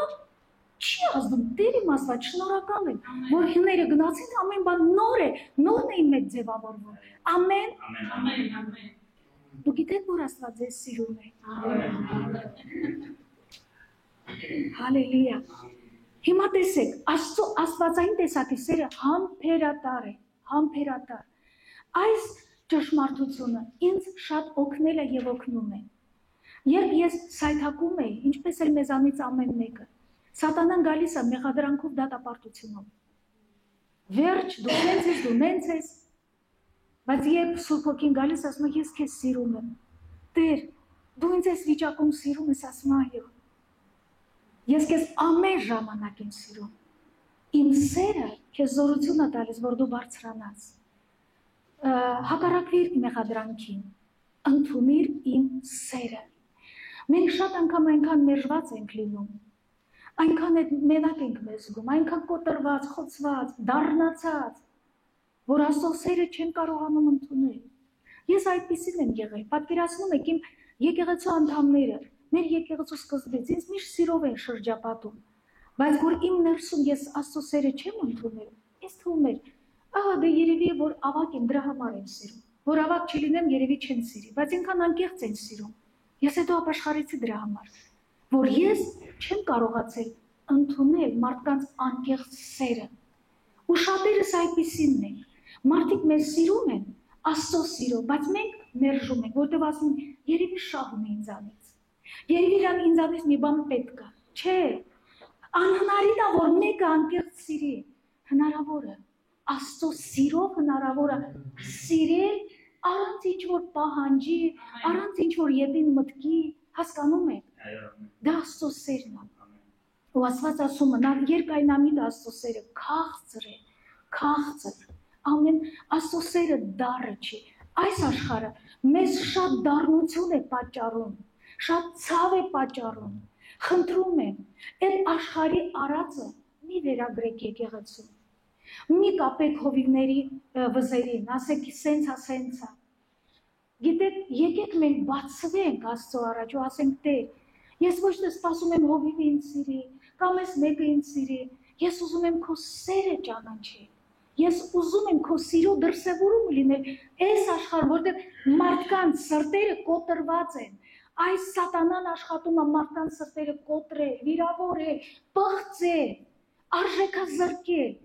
Speaker 1: չի ազդում, Տեր իմ Աստված, շնորհակալ եմ, որ հները գնացին, ամեն բան նոր է, նորն է իմ մեջ ձևավորվում։ Ամեն։ Դու գիտեք, որ Աստված ձեզ սիրում է։ Հալելույա։ Հիմա տեսեք, Աստվածային տեսակի սերը համբերատար է, համբերատար։ Այս ճշմարտությունը ինձ շատ օգնել է եւ օգնում է։ Երբ ես սայթակում էի, ինչպես էլ մեզանից ամեն մեկը, Սատանան գալիս է մեղադրանքով դատապարտությունով։ Վերջ, դու նենց ես, դու նենց ես, բայց երբ Սուրբ Հոգին գալիս, ասում է, ես քեզ սիրում եմ։ Տեր, դու ինձ ես վիճակում սիրում ես, ասում այո։ Ես քեզ ամեն ժամանակ եմ սիրում։ Իմ սերը քեզ զորություն է տալիս, որ դու բարձրանաս։ Հակառակվիր մեղադրանքին, ընդունիր իմ սերը։ Մենք շատ անգամ այնքան մերժված ենք լինում, այնքան մենակ ենք մեզ զգում, այնքան կոտրված, խոցված, դառնացած, որ Աստծո սերը չեն կարողանում ընդունել։ Ես այդպիսին եմ եղել, պատկերացնում եք իմ եկեղեցու անդամները, մեր եկեղեցու սկզբից ինձ միշտ սիրով են շրջապատում, բայց որ իմ ներսում ես Աստծո սերը չեմ ընդունել, ինձ թվում էր, ահա դե երևի որ ավակ եմ, դրա համար եմ սիրում, որ ավակ չլինեմ երևի չեն սիրի, բայց ինքան անկեղծ են սիրում։ Ես հետո ապաշխարեցի դրա համար, որ ես չեմ կարողացել ընդունել մարդկանց անկեղծ սերը։ Ու շատերս այդպիսինն են։ Մարդիկ մեզ սիրում են, Աստծո սիրով, բայց մենք մերժում ենք, որտեղ ասում են, երևի շահում է ինձանից։ Երևի իրան ինձանից մի բան պետք է։ Չէ, Անհնարին է, որ մեկը անկեղծ սիրի, հնարավոր է, Աստծո սիրով հնարավոր է սիրել առանց ինչ-որ պահանջի, առանց ինչ-որ ետին մտքի, հասկանում եք, դա Աստծո սերն է, ու Աստված ասում է, նա երկայնամիտ Աստծո սերը քաղցր է, քաղցր, ամեն Աստծո սերը դառը չի, այս աշխարհը մեզ շատ դառնություն է պատճառում, շատ ցավ է պատճառում, խնդրում եմ, այդ աշխարհի արածը մի վերագրեք եկեղեցու, մի կապեք հովիվների վզերին, ասեք սենցա, գիտեք, եկեք մենք բացվենք Աստծո առաջ ու ասենք Տեր, ես ոչ թե սպասում եմ հովիվը ինձ սիրի, կամ ես մեկը ինձ սիրի, ես ուզում եմ քո սերը ճանաչել, ես ուզում եմ քո սիրո դրսևորում լինել այս աշխարհ, որտեղ մարդկանց սրտերը կոտրված են, այս սատանան աշխատում է մարդկանց սրտերը կոտրել, վիրավորել, պղծել, արժեքազրկել,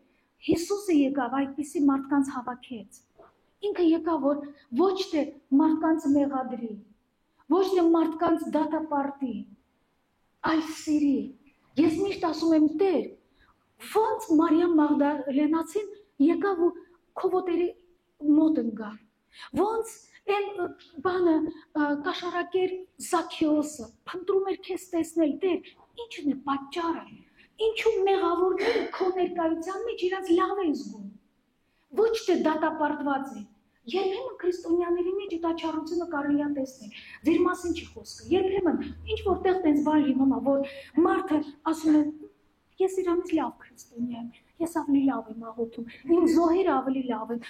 Speaker 1: Հիսուսը եկավ այդպիսի մարդկանց հավաքեց, ինքը եկավ, որ ոչ թե մարդկանց մեղադրի, ոչ թե մարդկանց դատապարտի, այլ սիրի, ես միշտ ասում եմ Տեր, ոնց Մարիամ Մագդալենացին եկավ ու քո ոտերի մոտ ընկավ, ոնց այն բանը կաշառակեր Զաքեոսը փնտրում էր քեզ տեսնել, Տեր, ինչն է պատճառը, ինչու մեղավորները քո ներկայության մեջ իրանց լավ են զգում, ոչ թե դատապարտված են, երբեմն քրիստոնյաների մեջ այդ աչառությունը կարելի է տեսնել, ձեր մասին չի խոսքը, երբեմն ինչ որտեղ տենց բան լինում է, որ մարդը ասում է, ես իրանից լավ քրիստոնյա եմ, ես ավելի լավ եմ աղոթում, իմ զոհերը ավելի լավ են,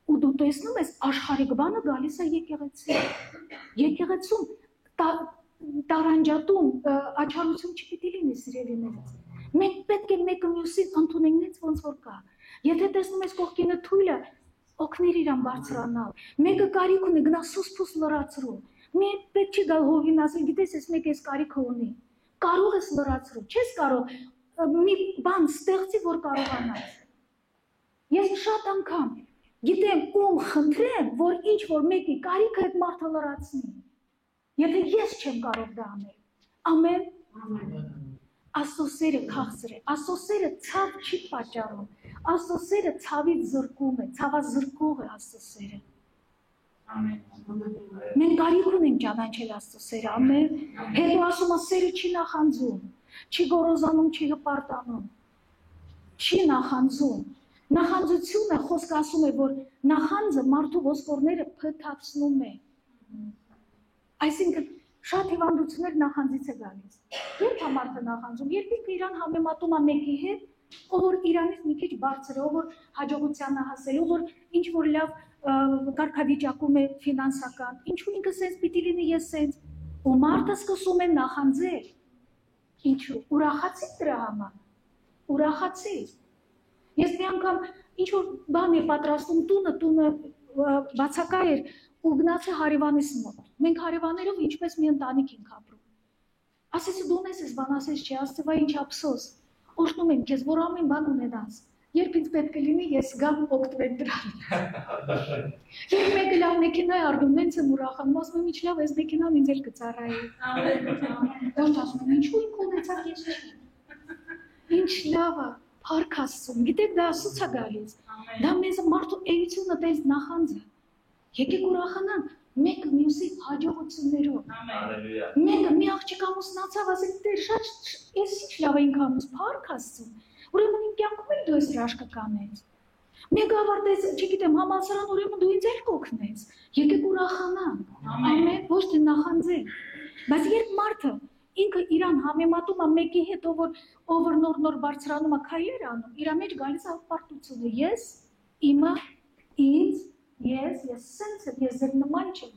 Speaker 1: ու դու տեսնում ես աշխարհիկ բանը գալիս է եկեղեցում տարանջատում աչառություն չպիտի լինի սիրելիներից, մենք պետք է մեկը մյուսին ընդունենք նենց ոնց որ կա, եթե տեսնում ես կողքինը թույլը, օգներ իրան բարձրանալ, մեկը կարիք ունի գնա սուս-փուս լրացրու, մի պետք չի գալ հովին ասել, գիտես ես մեկ ես կարիքը ունի, կարող ես լրացրու, չես կարող մի բան ստեղծի, որ կարողանաս, ես շատ անգամ գիտեմ ում խնդրեմ, որ ինչ որ մեկի կարիքը այդ մարդը լրացնի, եթե ես չեմ կարող դա անել, ամեն, Աստծո սերը քաղցր է, Աստծո սերը ցավ չի պատճառում, Աստծո սերը ցավից զրկում է, ցավազրկող է Աստծո սերը։ Մենք կարիք ունենք ճանաչել Աստծո սերը, ամեն, հետո ասում է սերը չի նախանձում, չի գոռոզանում, չի հպարտանում, չի նախանձում, նախանձությունը խոսքը ասում է, որ նախանձը մարդու ոսկորները փթացնում է, այսինքն շատ հիվանդություններ նախանձից է գալիս, երբ համարդը նախանձում, երբ ինքը իրան համեմատում է մեկի հետ, ով որ իրանից մի քիչ բարձր է, ով որ հաջողության է հասել, ով որ ինչ որ լավ կարգավիճակում է ֆինանսական, ինչու ինքը սենց պիտի լինի ես սենց, ու մարդը սկսում է նախանձել, ինչու, ուրախացի դրա համար, ուրախացի, ես մի անգամ ինչ որ բան է պատրաստում տունը բացակա էր, ու գնացի հարևանիս մոտ, մենք հարևաներով ինչպես մի ընտանիք ենք ապրում, ասեցի դու ունես ես բան, ասես չի, ասեցի ինչ ափսոս, օրհնում եմ քեզ, որ ամեն բան ունենաս, երբ ինձ պետք է լինի, ես գամ օգտվեմ դրանից, երբ մեկը լավ մեքենա է առնում, նենց եմ ուրախանում, ասում եմ ինչ լավ, այս մեքենան ինձ էլ կծառայի, դեռ ասում եմ, ինչու ինք ունեցակ ես չի, ինչ լավ է, փառք Աստծուն, գիտեք դա Աստծուց է գալիս, դա մեզ մարդու էությունը տես նախանձը, եկեք ուրախանան, մեկը մյուսի հաջողություններով, մեկը մի աղջիկ ամուսնացավ, ասել Տեր շատ ես ինչ լավ ենք ամուս, փառք Աստծուն, ուրեմն իմ կյանքում էլ դու ես հրաշքը կանես, մեկը ավարտեց, չգիտեմ, համալսարան, ուրեմն դու ինձ էլ կօգնես, եկեք ուրախանանք, ամեն ոչ թե նախանձել, բայց երբ մարդը ինքը իրան համեմատում է մեկի հետ, ով որ նոր բարձրանում է քայլեր անում, իր մեջ գալիս է հպարտությունը, ես, իմը, ինձ, ես սենց եմ, ես ձեր նման չեմ,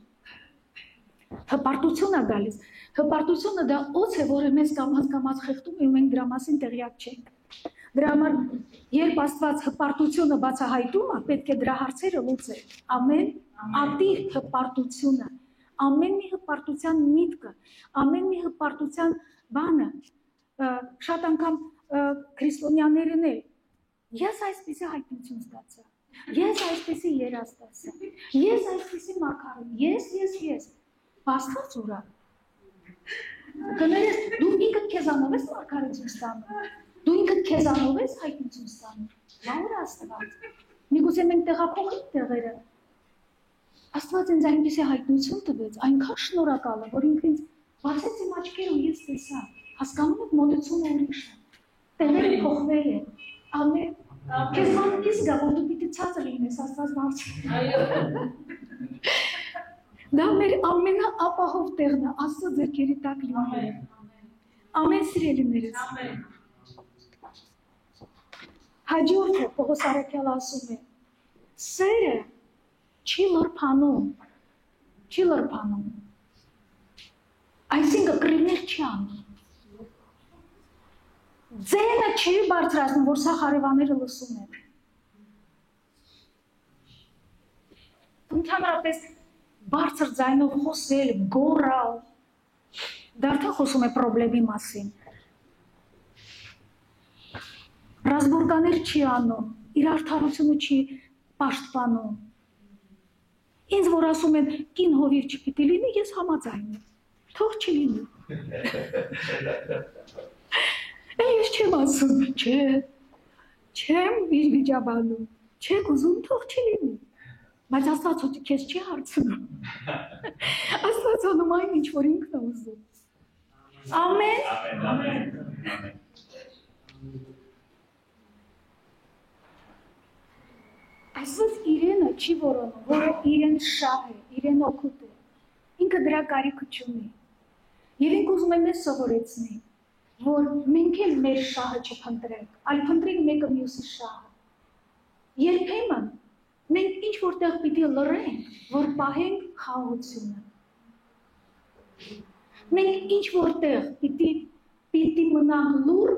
Speaker 1: հպարտություն է գալիս, հպարտությունը դա օձ է, որը մեզ կամած խեղդում է ու մենք դրա մասին տեղյակ չենք, դրա համար երբ Աստված հպարտությունը բացահայտում է, պետք է դրա հարցերը լուծել, ամեն ատիր հպարտությունը, ամեն մի հպարտության միտքը, ամեն մի հպարտության բանը, շատ անգամ քրիստոնյաներն էլ, ես այսպիսի հայտնություն ստացա, ես այսպիսի երազ տեսա, ես այսպիսի մարգարե, ես, Աստված ուրա, Կներես, դու ինքդ քեզանով ես մարգարեություն ստանում, դու ինքդ քեզանով ես հայտնություն ստանում, լավ Աստված, միգուցե մենք տեղափոխենք տեղերը, Աստված ինձ այնպիսի հայտնություն տվեց, այնքան շնորհակալ եմ, որ ինքը ինձ բացեց իմ աչքերը ու ես տեսա, հասկանում եք մոտեցումը ուրիշ է, տեղերը փոխվել են, ամեն, քեզ մանից գա, որ դու պիտի ցածր լինես, Աստված բարձր։ Դա մեր ամենաապահով տեղն է, Աստծո ձեռքերի տակ լինելը։ Ամեն սիրելիներս։ Հաջորդը Պողոս Արաքյալը ասում է. սերը չի լրփանում, այսինքն կռիվներ չի անում։ Ձենը չի բարձրացնում, որ սա հարևանները լսում են։ Ընդհանրապես բարձր ձայնով խոսել, գոռալ, դա արդեն խոսում է պրոբլեմի մասին։ Ռազմորկաներ չի անում, իր արդարությունը չի պաշտպանում։ Ինձ որ ասում են կին հովիվ չպիտի լինի, ես համաձայն եմ, թող չլինի։ Ես չեմ ասում, չեմ վիճաբանում, չեք ուզում, թող չլինի։ Բայց Աստված քեզ չի հարցնում։ Աստված անում այն ինչ որ ինքն է ուզում։ Ամեն։ Աստված իրենը չի որոնում, որը իրեն շահ է, իրեն օգուտ է։ Ինքը դրա կարիքը չունի։ Եվ ինք ուզում է մեզ սովորեցնի, որ մենք էլ մեր շահը չփնտրենք, այլ փնտրենք մեկը մյուսի շահը։ Երբեմն մենք ինչ որտեղ պիտի լռենք, որ պահենք խաղաղությունը։ Մենք ինչ որտեղ պիտի մնանք լուռ,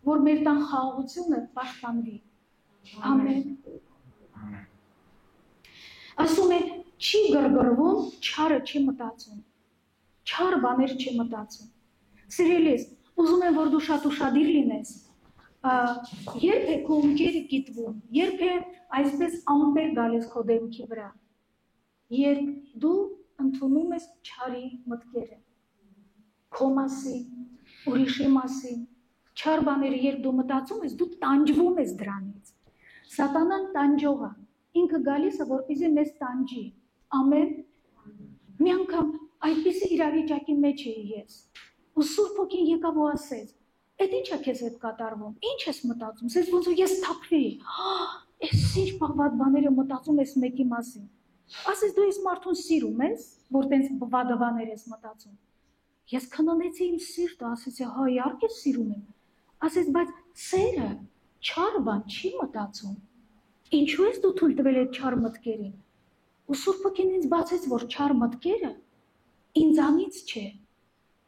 Speaker 1: որ մեր տան խաղաղությունը պաշտպանվի։ Ամեն։ Ասում է, չի գրգռվում, չարը չի մտածում, չար բաներ չի մտածում։ Սիրելիս, ուզում եմ, որ դու շատ ուշադիր լինես, երբ է քո ունկերը կիտվում, երբ է այսպես ամպեր գալիս քո դեմքի վրա, երբ դու ընդունում ես չարի մտքերը, քո մասին, ուրիշի մասին, չար բաները երբ դու մտածում ես, դու տանջվում ես դրանից։ Սատանան տանջող է, ինքը գալիս է, որպեսզի մեզ տանջի, ամեն, մի անգամ այդպիսի իրավիճակի մեջ էի ես, ու Սուրբ Հոգին եկավ ու ասեց, էդ ի՞նչ է քեզ հետ կատարվում, ի՞նչ ես մտածում, ասես ոնց որ ես թափվի, էս ինչ բաղբատ բաները մտածում ես մեկի մասին, ասես դու ես մարդուն սիրում ես, որ տենց բվադվաներ ես մտածում, ես քննեցի իմ սիրտը, ասեցի, հա իհարկե սիրում եմ, ասես բայց սերը չար բան չի մտածում, ինչու ես դու թույլ տվել այդ չար մտքերին, ու Սուրբ Հոգին ինձ բացեց, որ չար մտքերը ինձանից չէ,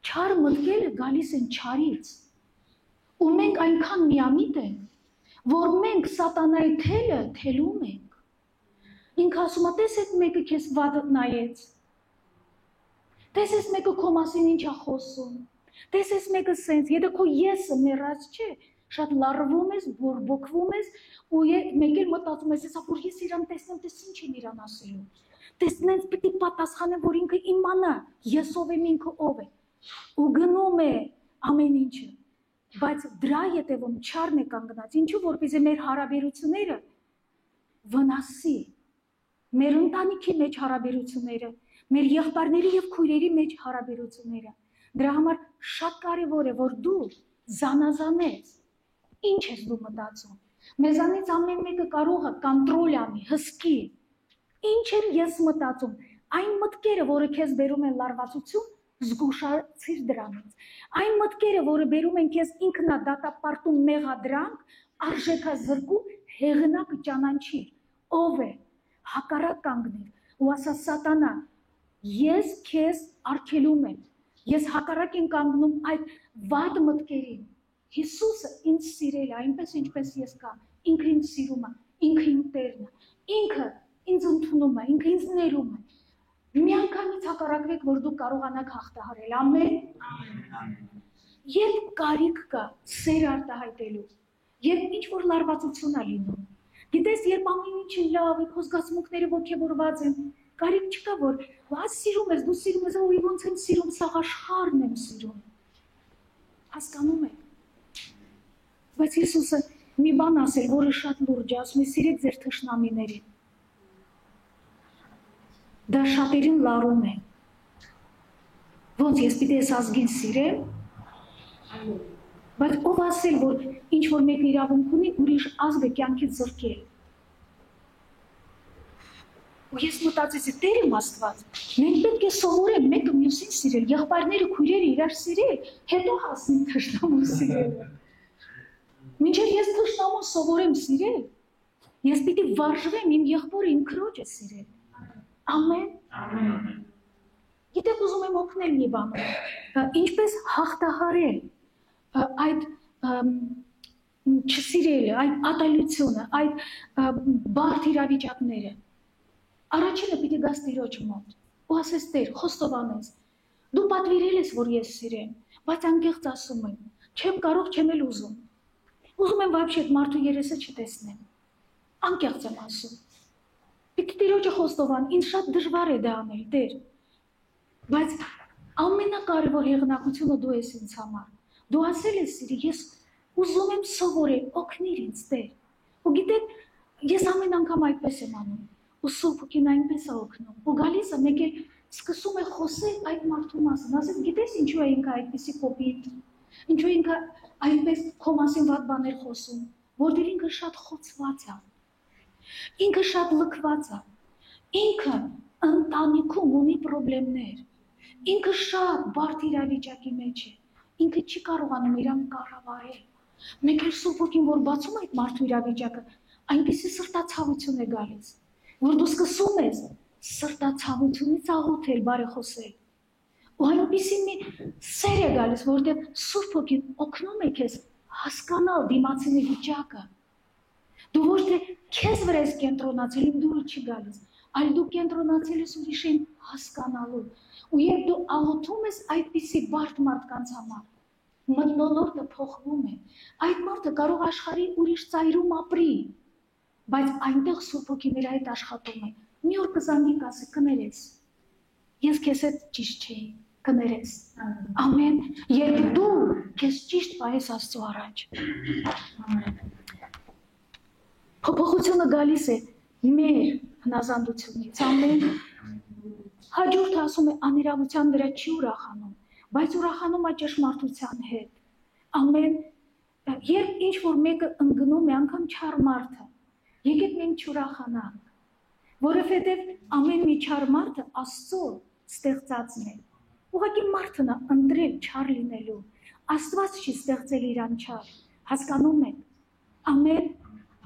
Speaker 1: չար մտքերը գալիս են չարից, ու մենք այնքան միամիտ ենք, որ մենք սատանայի թելը թելում ենք, ինքը ասում է, տես այդ մեկը քեզ վատ նայեց, տես այս մեկը քո մասին ինչ է խոսում, տես այս մեկը սենց, եթե քո եսը մեռած չէ, շատ լարվում ես, բորբոքվում ես, ու մեկ էլ մտածում ես, որ ես իրան տեսնեմ, տես ինչ են իրան ասելու, տեսնենց պիտի պատասխանեմ, որ ինքը իմանա, ես ով եմ, ինքը ով է, ու գնում է ամեն ինչը, բայց դրա ետևում չարն է կանգնած, ինչու որպեսզի մեր հարաբերությունները վնասի, մեր ընտանիքի մեջ հարաբերությունները, մեր եղբայրների և քույրերի մեջ հարաբերությունները, դրա համար շատ կարևոր է, որ դու զանազանես, ինչ ես դու մտածում, մեզանից ամեն մեկը կարող է կոնտրոլ անի, հսկի, ինչ եմ ես մտածում, այն մտքերը, որը քեզ բերում են լարվածություն, զգուշացիր դրանից, այն մտքերը, որը բերում են քեզ ինքնադատապարտում մեղադրանք, արժեքազրկում, հեղինակը ճանաչիր, ով է, հակառակ կանգնիր, ու ասա սատանա, ես քեզ արգելում եմ, ես հակառակ եմ կանգնում այդ վատ մտքերին, Հիսուսը ինձ սիրել է, այնպես ինչպես ես կա, ինքը ինձ սիրում է, ինքը իմ Տերն է, ինքը ինձ ընդունում է, ինքը ինձ ներում է, միանգամից հակառակվեք, որ դուք կարողանաք հաղթահարել, ամեն, երբ կարիք կա սեր արտահայտելու, երբ ինչ-որ լարվածություն է լինում, գիտես, երբ ամեն ինչը լավ է, քո զգացմունքները ոգևորված են, կարիք չկա, որ «Ա սիրում ես, դու սիրում ես, ու ոնց եմ սիրում, սաղ աշխարհն եմ սիրում»։ Հասկանում եք։ Բայց Հիսուսը մի բան ասել, որը շատ լուրջ է, ասում է՝ սիրեք ձեր թշնամիներին։ Դա շատերին լարում է։ Ոնց ես պիտի ես ազգին սիրեմ, բայց ով ասել, որ ինչ որ մեկը իրավունք ունի, ուրիշ ազգը կյանքից զրկել։ Ու ես մտածեցի, Տեր իմ Աստված, մենք պետք է սովորենք մեկը մյուսին սիրել, եղբայրները, քույրերը իրար սիրել, հետո հասնենք թշնամուն սիրելը։ Մինչև ես թշնամուն սովորեմ սիրել, ես պիտի վարժվեմ իմ եղբորը, իմ քրոջը սիրել։ Ամեն։ Գիտեք, ուզում եմ օգնել մի բանում, ինչպես հաղթահարել այդ չսիրելը, այդ ատելությունը, այդ բարդ իրավիճակները։ Առաջինը պիտի գաս Տիրոջ մոտ ու ասես Տեր, խոստովանես, դու պատվիրել ես, որ ես սիրեմ, բայց անկեղծ ասում եմ, չեմ կարող, չեմ էլ ուզում։ Ուզում եմ вообще այդ մարդու երեսը չտեսնեմ։ Անկեղծ եմ ասում։ Պիտի Տիրոջը խոստովան, ինձ շատ դժվար է դա անել, Տեր։ Բայց ամենակարևոր եղանակությունը դու ես ինձ համար։ Դու ասել ես սիրի, ես ուզում եմ սովորել, օգնիր ինձ, Տեր։ Ու գիտեք, ես ամեն անգամ այդպես եմ անում։ Ու Սուրբ Հոգին այնպես է օգնում։ Ու գալիս է մեկ էլ սկսում է խոսել այդ մարդու մասին։ Ասես, գիտես ինչու է ինքը այդպեսի կոպիտ, ինչու ինքը այնպես քո մասին վատ բաներ խոսում, որտեղ ինքը շատ խոցված է։ Ինքը շատ լքված է։ Ինքը ընտանիքում ունի խնդիրներ։ Ինքը շատ բարդ իրավիճակի մեջ է։ Ինքը չի կարողանում իրան կառավարել։ Մեկ էլ Սուրբ Հոգին, որ բացում է այդ մարդու իրավիճակը, այնպեսի սրտացավություն է գալիս, որ դու սկսում ես սրտացավությունից աղոթել, բարեխոսել։ Ու այնպեսի մի սեր է գալիս, որտեղ Սուրբ Հոգին օգնում է քեզ հասկանալ դիմացինի վիճակը։ Դու ոչ թե քեզ վրա ես կենտրոնացել, իմ դուրը չի գալիս, այլ դու կենտրոնացել ես ուրիշին հասկանալու։ Ու երբ դու աղոթում ես այդպիսի բարդ մարդկանց համար, մթնոլորտը փոխվում է։ Այդ մարդը կարող աշխարհի ուրիշ ծայրում ապրի, բայց այնտեղ Սուրբ Հոգին իր հետ աշխատում է։ Մի օր կզանգի կասի կներես։ Ես քեզ հետ ճիշտ չէի, կներես։ Ամեն, երբ դու քեզ ճիշտ պահես Աստծո առաջ։ Փոփոխությունը գալիս է մեր հնազանդությունից, ամեն։ Հաջորդը ասում է անիրավության վրա չի ուրախանում, բայց ուրախանում է ճշմարտության հետ։ Ամեն, երբ ինչ որ մեկը ընկնում է, անգամ չար մարդը, եկեք մենք չուրախանանք, որովհետև ամեն մի չար մարդը Աստծո ստեղծածն է։ Ուղղակի մարդն է ընտրել չար լինելու, Աստված չի ստեղծել իրան չար, հասկանում եք։ Ամեն,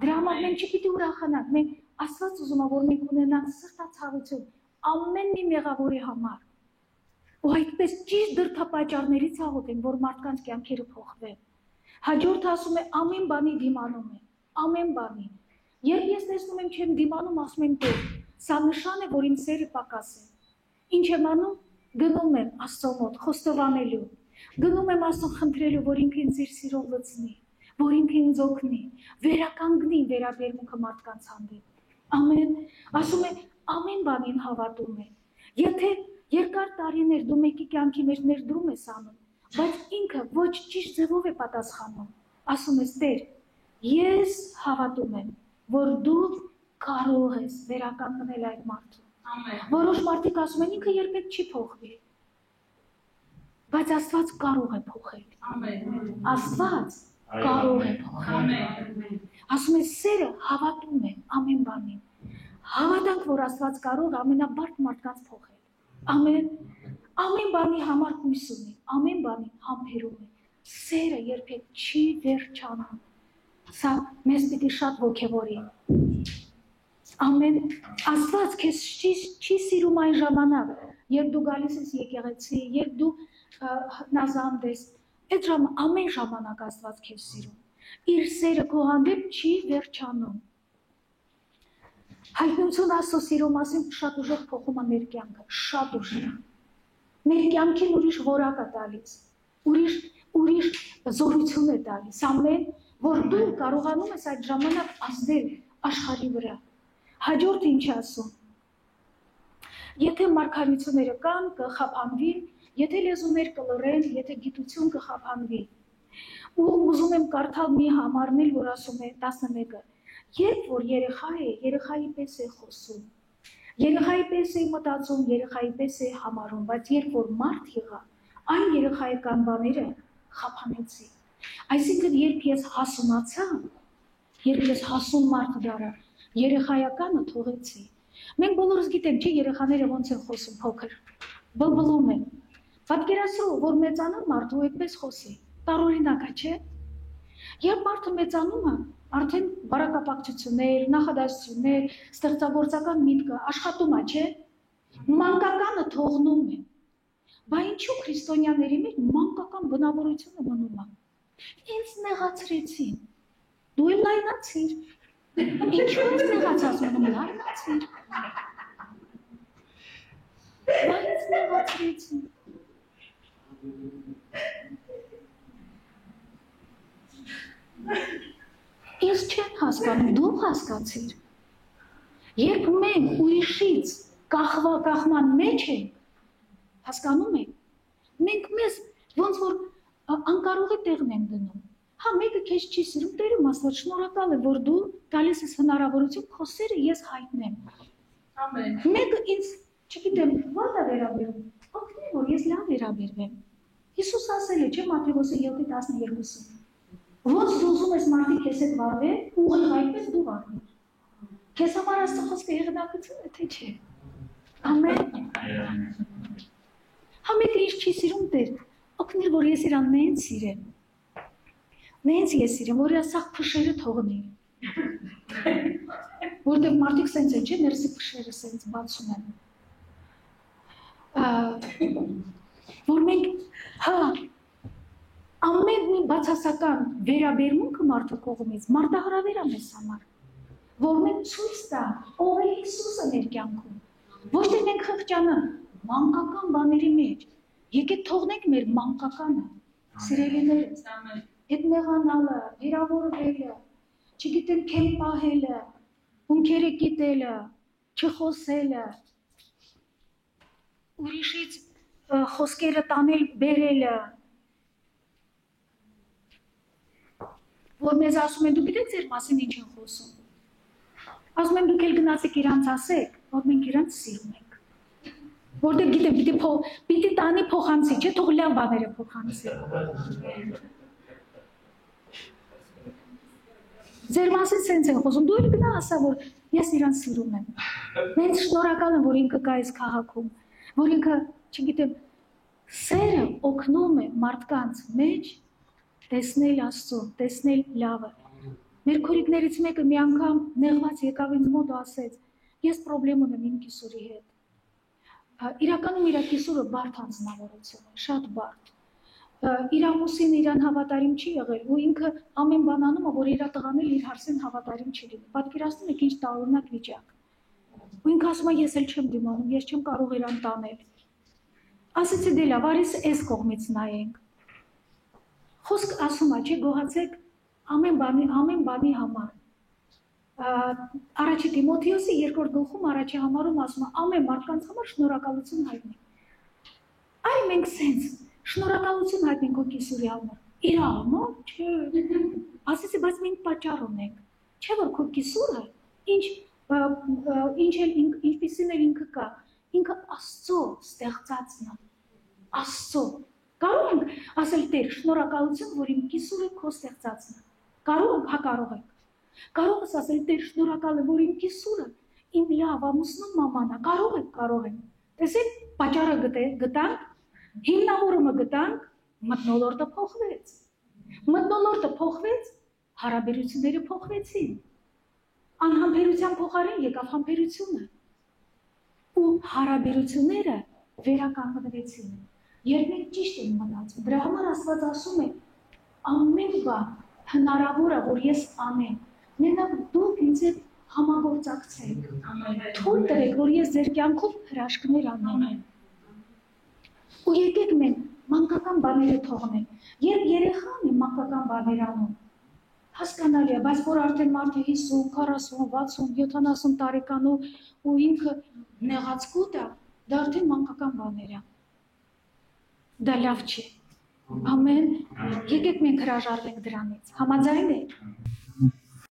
Speaker 1: դրա համար մենք չպիտի ուրախանանք, մենք Աստված ուզում է, որ մենք ունենանք սրտացավություն ամեն մի մեղավորի համար։ Ու այդպես ճիշտ դրդապատճառներից աղոթենք, որ մարդկանց կյանքերը փոխվեն։ Հաջորդը ասում է ամեն բանի դիմանում է, ամեն բանի։ Երբ ես տեսնում եմ չեմ դիմանում, ասում եմ Տեր, սա նշան է, որ իմ սերը պակաս է։ Ինչ եմ անում, գնում եմ Աստծո մոտ խոստովանելու, գնում եմ Աստծո խնդրելու, որ ինքը ինձ իր սիրով լցնի, որ ինքը ինձ օգնի, վերականգնի վերաբերմունքը մարդկանց հանդեպ։ Ամեն, ասում է ամեն բանին հավատում է։ Եթե երկար տարիներ դու մեկի կյանքի մեջ ներդրում ես անում, բայց ինքը ոչ ճիշտ ձևով է պատասխանում, ասում ես Տեր, ես հավատում եմ, որ դու կարող ես վերականգնել այդ մարդուն։ Որոշ մարդիկ ասում են ինքը երբեք չի փոխվի, բայց Աստված կարող է փոխել։ Աստված կարող է փոխել։ Ասում է սերը հավատում է ամեն բանին։ Հավատանք, որ Աստված կարող է ամենաբարդ մարդկանց փոխել։ Ամեն բանի համար հույս ունի, ամեն բանի համբերում է։ Սերը երբեք չի վերջանում։ Սա մեզ պիտի շատ ոգևորի։ Աստված քեզ չի սիրում այն ժամանակ, երբ դու գալիս ես եկեղեցի, երբ դու հնազանդ ես, այդ ամեն ժամանակ Աստված քեզ սիրում։ Իր սերը քո հանդեպ չի վերջանում։ Հայտնություն Աստծո սիրո մասին շատ ուժեղ փոխում է մեր կյանքը, շատ ուժեղ։ Մեր կյանքին ուրիշ որակ է տալիս, ուրիշ զորություն է տալիս, ամեն, որ դու կարողանում ես այդ ժամանակ ազդել աշխարհի վրա։ Հաջորդը ինչ ասում։ Եթե մարգարեությունները կան, կխափանվի, եթե լեզուներ կլռեն, եթե գիտություն կխափանվի։ Ու ուզում եմ կարդալ մի համարն էլ, որ ասում է 11-ը. երբ որ երեխա է, երեխայի պես է խոսում, երեխայի պես է մտածում, երեխայի պես է համարում, բայց երբ որ մարդ եղա, այն երեխայական բաները խափանեցի։ Այսինքն, երբ ես հասունացա, երբ ես հասուն մարդ դառա, երեխայականը թողեցի։ Մենք բոլորս գիտենք, չէ, երեխաները ոնց են խոսում փոքր, բլբլում են։ Պատկերացրու, որ մեծանա մարդը ու այդպես խոսի։ Տարօրինակ է, չէ։ Երբ մարդը մեծանում է, արդեն բարակապակցություններ, նախադասություններ, ստեղծագործական միտքը աշխատում է, չէ։ Մանկականը թողնում է։ Բայց ինչու քրիստոնյաների մեջ մանկական բնավորությունը մնում է։ Ինձ նեղացրեցին։ Դու էլ լայնացիր։ Ինչու ես նեղացած մնում, լայնացիր։ Բայց նեղացրեցին։ Ես չեմ հասկանում, դու հասկացիր։ Երբ մենք ուրիշից կախման մեջ ենք, հասկանում եք, մենք մեզ ոնց որ անկարող է տեղն են դնում։ Հա, մեկը քեզ չի սիրում, Տերը մասնավոր շնորհակալ է, որ դու տալիս ես հնարավորություն քո սերը ես հայտնեմ։ Ամեն։ Մեկը ինձ, չգիտեմ, ո՞ր է վերաբերում, օգնի, որ ես լավ վերաբերվեմ։ Հիսուս ասել է, չէ՞, Մատթեոս 7:12-ում։ Ոնց դու ուզում ես մարդիկ քեզ հետ վարվել, ուղիղ այդպես դու վարվիր։ Քեզ համար Աստծո խոսքը եղանակություն է, թե չէ։ Ամեն։ Հա մեկը ինչ չի սիրում Տեր, օգնի, որ ես իրան նենց սիրեմ։ Նենց ես սիրեմ, որ իրա սաղ փշերը թողնի։ Որտեղ մարդիկ սենց են, չէ, ներսի փշերը սենց բացում են։ Որ մենք, հա, ամեն մի բացասական վերաբերմունքը մարդու կողմից մարտահրավեր է մեզ համար, որ մենք ցույց տանք, ով է Հիսուսը մեր կյանքում։ Ոչ թե մենք խղճանանք մանկական բաների մեջ, եկեք թողնենք մեր մանկականը, սիրելիներս, հետ մեղանալը, վիրավորվելը, չգիտեմ քեմ պահելը, հունքերը կիտելը, չխոսելը, ուրիշից խոսքերը տանել բերելը, որ մեզ ասում են, դու գիտեք ձեր մասին ինչ են խոսում։ Ասում են, դուք էլ գնացեք իրանց ասեք, որ մենք իրանց սիրում ենք։ Որտեղ գիտեմ, պիտի տանի փոխանցի, չէ, թող լավ բաները փոխանցի։ Ձեր մասին սենց են խոսում, դու էլ գնա ասա, որ ես իրան սիրում եմ։ Մենք շնորհակալ եմ, որ ինքը կա այս քաղաքում, որ ինքը, չգիտեմ, սերը օգնում է մարդկանց մեջ տեսնել Աստծո, տեսնել լավը։ Մեր քորիկներից մեկը մի անգամ նեղված եկավ ինձ մոտ ու ասեց. ես պրոբլեմ ունեմ իմ կիսուրի հետ։ Իրականում իր կիսուրը բարդ անձնավորություն է, շատ բարդ։ Իր ամուսինը իրան հավատարիմ չի եղել ու ինքը ամեն բան անում է, որ իր տղան էլ իր հարցին հավատարիմ չի լինի։ Պատկերացնում եք ինչ տարօրինակ վիճակ։ Ու ինքը ասում է, ես էլ չեմ դիմանում, ես չեմ կարող իրան տանել։ Ասեցի դե լավ, արի այս կողմից նայենք։ Խոսք ասում է, չէ, գոհացեք ամեն բանի համար։ Առաջի Տիմոթեոսի 2 գլխում առաջի համարում ասում է ամեն մարդկանց համար շնորհակալություն հայտնի։ Այ մենք սենց շնորհակալություն հայտնենք քո կիսուրի համար։ Իր համար, չէ։ Ասեցի, բայց մենք պատճառ ունենք։ Չէ՞ որ քո կիսուրը ինչպիսին էլ ինքը կա, ինքը Աստծո ստեղծածն է։ Աստծո։ Կարող ենք ասել Տեր, շնորհակալություն, որ իմ կիսուրը քո ստեղծածն է։ Կարող ենք, հա կարող ենք։ Կարող ես ասել Տեր, շնորհակալ եմ, որ իմ կիսուրը իմ լավ ամուսնու մաման է։ Կարող ենք։ Տեսեք, պատճառը գտանք, հիմնավորումը գտանք, մթնոլորտը փոխվեց։ Մթնոլորտը փոխվեց, հարաբերությունները փոխվեցին։ Անհամբերության փոխարեն եկավ համբերությունը։ Ու հարաբերությունները վերականգնվեցին։ Երբ մենք ճիշտ ենք մտածում, դրա համար Աստված ասում է, ամեն բան հնարավոր է, որ ես անեմ։ Մենակ դուք ինձ հետ համագործակցեք։ Թույլ տվեք, որ ես ձեր կյանքում հրաշքներ անեմ։ Ու եկեք մենք մանկական բաները թողնենք։ Երբ երեխան է մանկական բաներ անում, հասկանալի է, բայց որ արդեն մարդը 50, 40, 60, 70 տարեկան ու ինքը նեղացկուտ է, Դա արդեն մանկական բաներ է։ Դա լավ չի։ Ամեն, եկեք մենք հրաժարվենք դրանից։ Համաձայն եք։